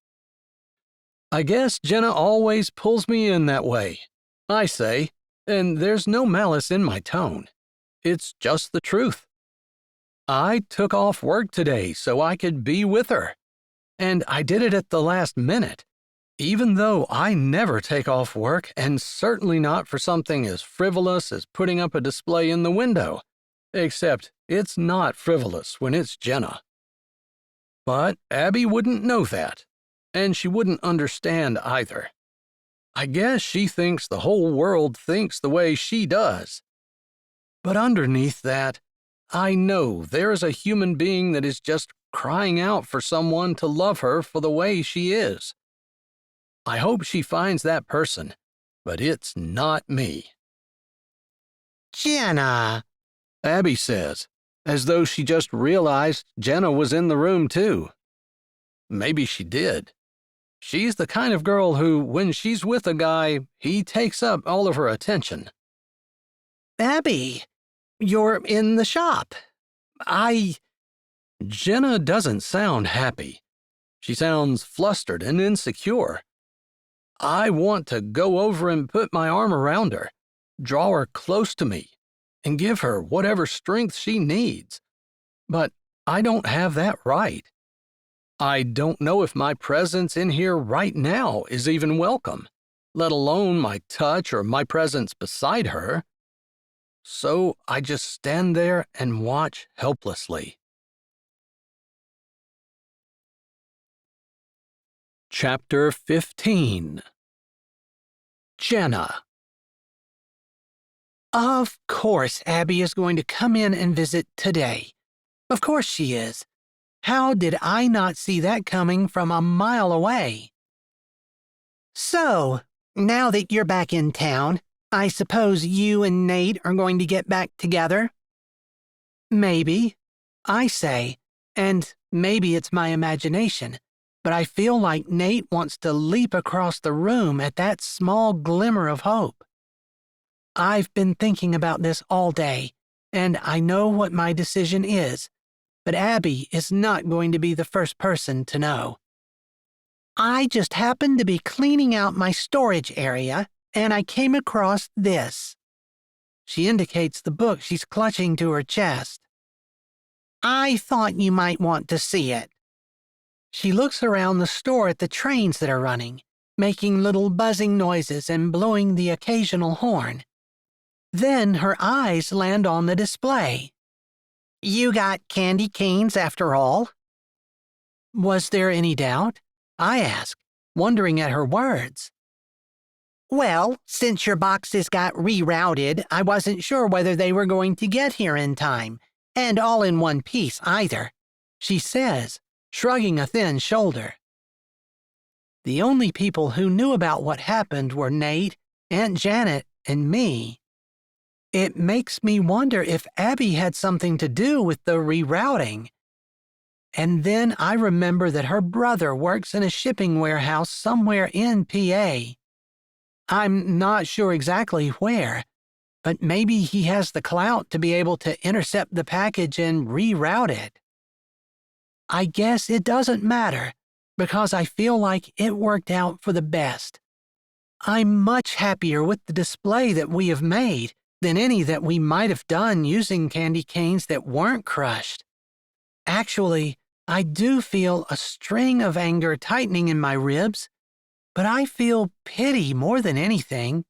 I guess Jenna always pulls me in that way, I say, and there's no malice in my tone. It's just the truth. I took off work today so I could be with her. And I did it at the last minute, even though I never take off work, and certainly not for something as frivolous as putting up a display in the window, except it's not frivolous when it's Jenna. But Abby wouldn't know that, and she wouldn't understand either. I guess she thinks the whole world thinks the way she does. But underneath that, I know there is a human being that is just crying out for someone to love her for the way she is. I hope she finds that person, but it's not me. Jenna, Abby says, as though she just realized Jenna was in the room too. Maybe she did. She's the kind of girl who, when she's with a guy, he takes up all of her attention. Abby, you're in the shop. Jenna doesn't sound happy. She sounds flustered and insecure. I want to go over and put my arm around her, draw her close to me, and give her whatever strength she needs. But I don't have that right. I don't know if my presence in here right now is even welcome, let alone my touch or my presence beside her. So I just stand there and watch helplessly. Chapter 15. Jenna. Of course Abby is going to come in and visit today. Of course she is. How did I not see that coming from a mile away? So, now that you're back in town, I suppose you and Nate are going to get back together? Maybe, I say, and maybe it's my imagination, but I feel like Nate wants to leap across the room at that small glimmer of hope. I've been thinking about this all day, and I know what my decision is, but Abby is not going to be the first person to know. I just happened to be cleaning out my storage area, and I came across this. She indicates the book she's clutching to her chest. I thought you might want to see it. She looks around the store at the trains that are running, making little buzzing noises and blowing the occasional horn. Then her eyes land on the display. You got candy canes after all? Was there any doubt? I asked, wondering at her words. Well, since your boxes got rerouted, I wasn't sure whether they were going to get here in time, and all in one piece either, she says, shrugging a thin shoulder. The only people who knew about what happened were Nate, Aunt Janet, and me. It makes me wonder if Abby had something to do with the rerouting. And then I remember that her brother works in a shipping warehouse somewhere in PA. I'm not sure exactly where, but maybe he has the clout to be able to intercept the package and reroute it. I guess it doesn't matter, because I feel like it worked out for the best. I'm much happier with the display that we have made than any that we might have done using candy canes that weren't crushed. Actually, I do feel a string of anger tightening in my ribs, but I feel pity more than anything.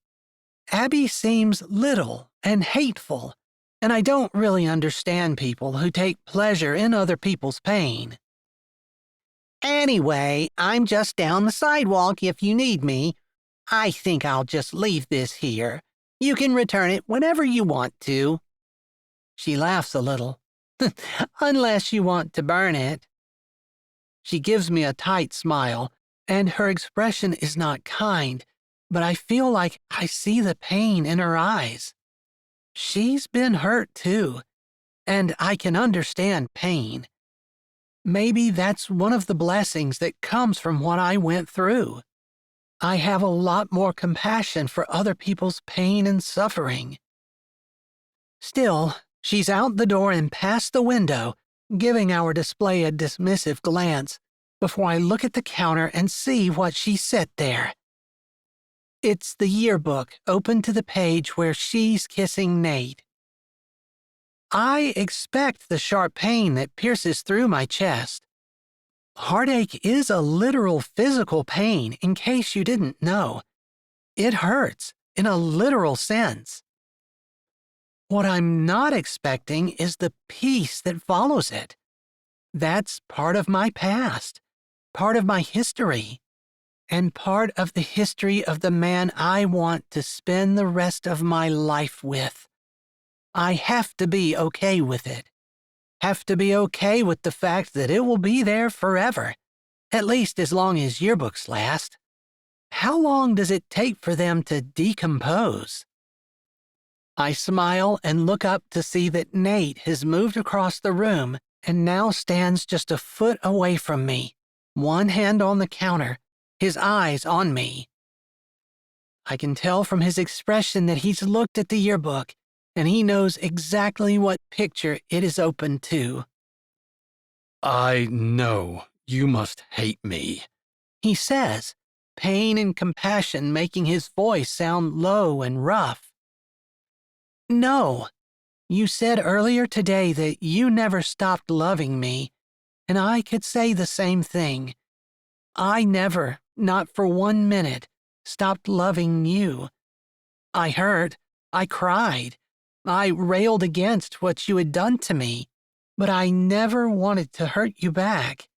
Abby seems little and hateful, and I don't really understand people who take pleasure in other people's pain. Anyway, I'm just down the sidewalk if you need me. I think I'll just leave this here. You can return it whenever you want to. She laughs a little. Unless you want to burn it. She gives me a tight smile, and her expression is not kind, but I feel like I see the pain in her eyes. She's been hurt too, and I can understand pain. Maybe that's one of the blessings that comes from what I went through. I have a lot more compassion for other people's pain and suffering. Still, she's out the door and past the window, giving our display a dismissive glance before I look at the counter and see what she set there. It's the yearbook open to the page where she's kissing Nate. I expect the sharp pain that pierces through my chest. Heartache is a literal physical pain, in case you didn't know. It hurts, in a literal sense. What I'm not expecting is the peace that follows it. That's part of my past, part of my history, and part of the history of the man I want to spend the rest of my life with. I have to be okay with it. Have to be okay with the fact that it will be there forever, at least as long as yearbooks last. How long does it take for them to decompose? I smile and look up to see that Nate has moved across the room and now stands just a foot away from me, one hand on the counter, his eyes on me. I can tell from his expression that he's looked at the yearbook and he knows exactly what picture it is open to. I know you must hate me, he says, pain and compassion making his voice sound low and rough. No, you said earlier today that you never stopped loving me, and I could say the same thing. I never, not for 1 minute, stopped loving you. I hurt, I cried, I railed against what you had done to me, but I never wanted to hurt you back.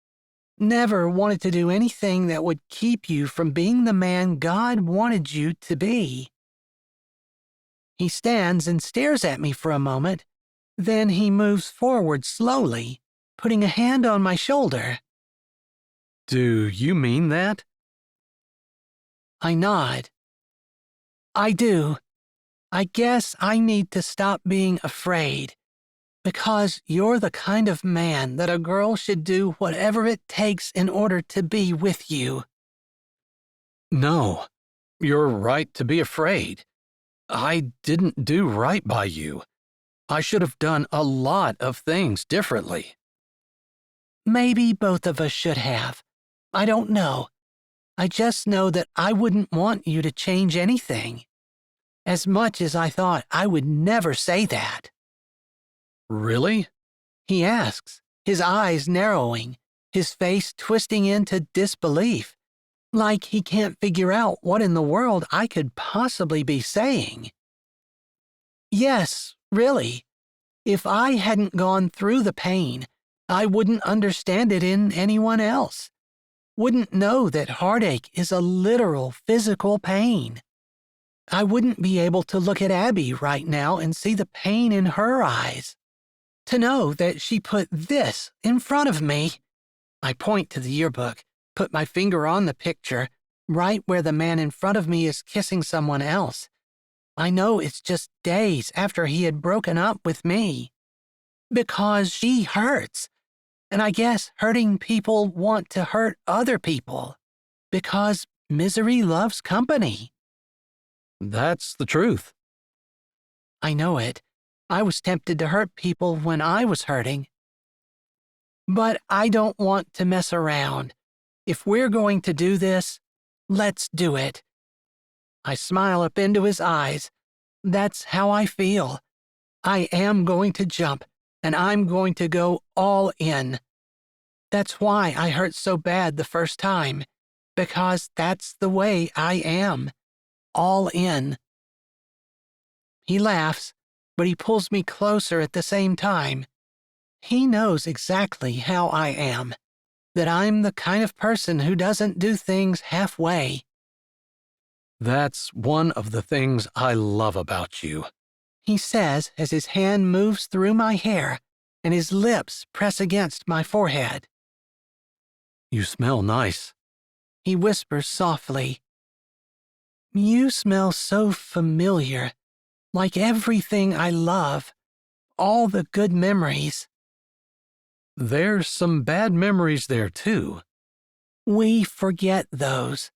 Never wanted to do anything that would keep you from being the man God wanted you to be. He stands and stares at me for a moment. Then he moves forward slowly, putting a hand on my shoulder. Do you mean that? I nod. I do. I guess I need to stop being afraid, because you're the kind of man that a girl should do whatever it takes in order to be with you. No, you're right to be afraid. I didn't do right by you. I should have done a lot of things differently. Maybe both of us should have. I don't know. I just know that I wouldn't want you to change anything. As much as I thought I would never say that. Really? He asks, his eyes narrowing, his face twisting into disbelief, like he can't figure out what in the world I could possibly be saying. Yes, really. If I hadn't gone through the pain, I wouldn't understand it in anyone else. Wouldn't know that heartache is a literal physical pain. I wouldn't be able to look at Abby right now and see the pain in her eyes. To know that she put this in front of me. I point to the yearbook, put my finger on the picture, right where the man in front of me is kissing someone else. I know it's just days after he had broken up with me. Because she hurts. And I guess hurting people want to hurt other people. Because misery loves company. That's the truth. I know it. I was tempted to hurt people when I was hurting. But I don't want to mess around. If we're going to do this, let's do it. I smile up into his eyes. That's how I feel. I am going to jump, and I'm going to go all in. That's why I hurt so bad the first time, because that's the way I am. All in. He laughs, but he pulls me closer at the same time. He knows exactly how I am, that I'm the kind of person who doesn't do things halfway. That's one of the things I love about you, he says as his hand moves through my hair and his lips press against my forehead. You smell nice, he whispers softly. You smell so familiar, like everything I love, all the good memories. There's some bad memories there too. We forget those.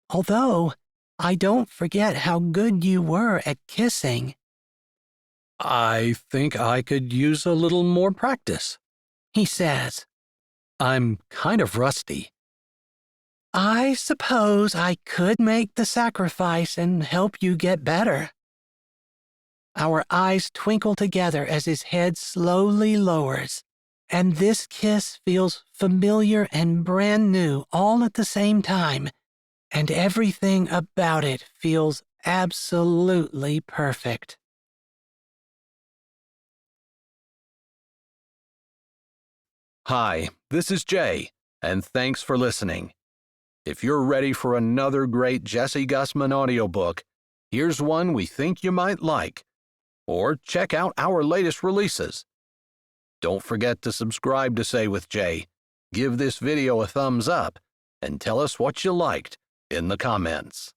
Although, I don't forget how good you were at kissing. I think I could use a little more practice, he says. I'm kind of rusty. I suppose I could make the sacrifice and help you get better. Our eyes twinkle together as his head slowly lowers, and this kiss feels familiar and brand new all at the same time, and everything about it feels absolutely perfect. Hi, this is Jay, and thanks for listening. If you're ready for another great Jessie Gussman audiobook, here's one we think you might like. Or check out our latest releases. Don't forget to subscribe to Say with Jay, give this video a thumbs up, and tell us what you liked in the comments.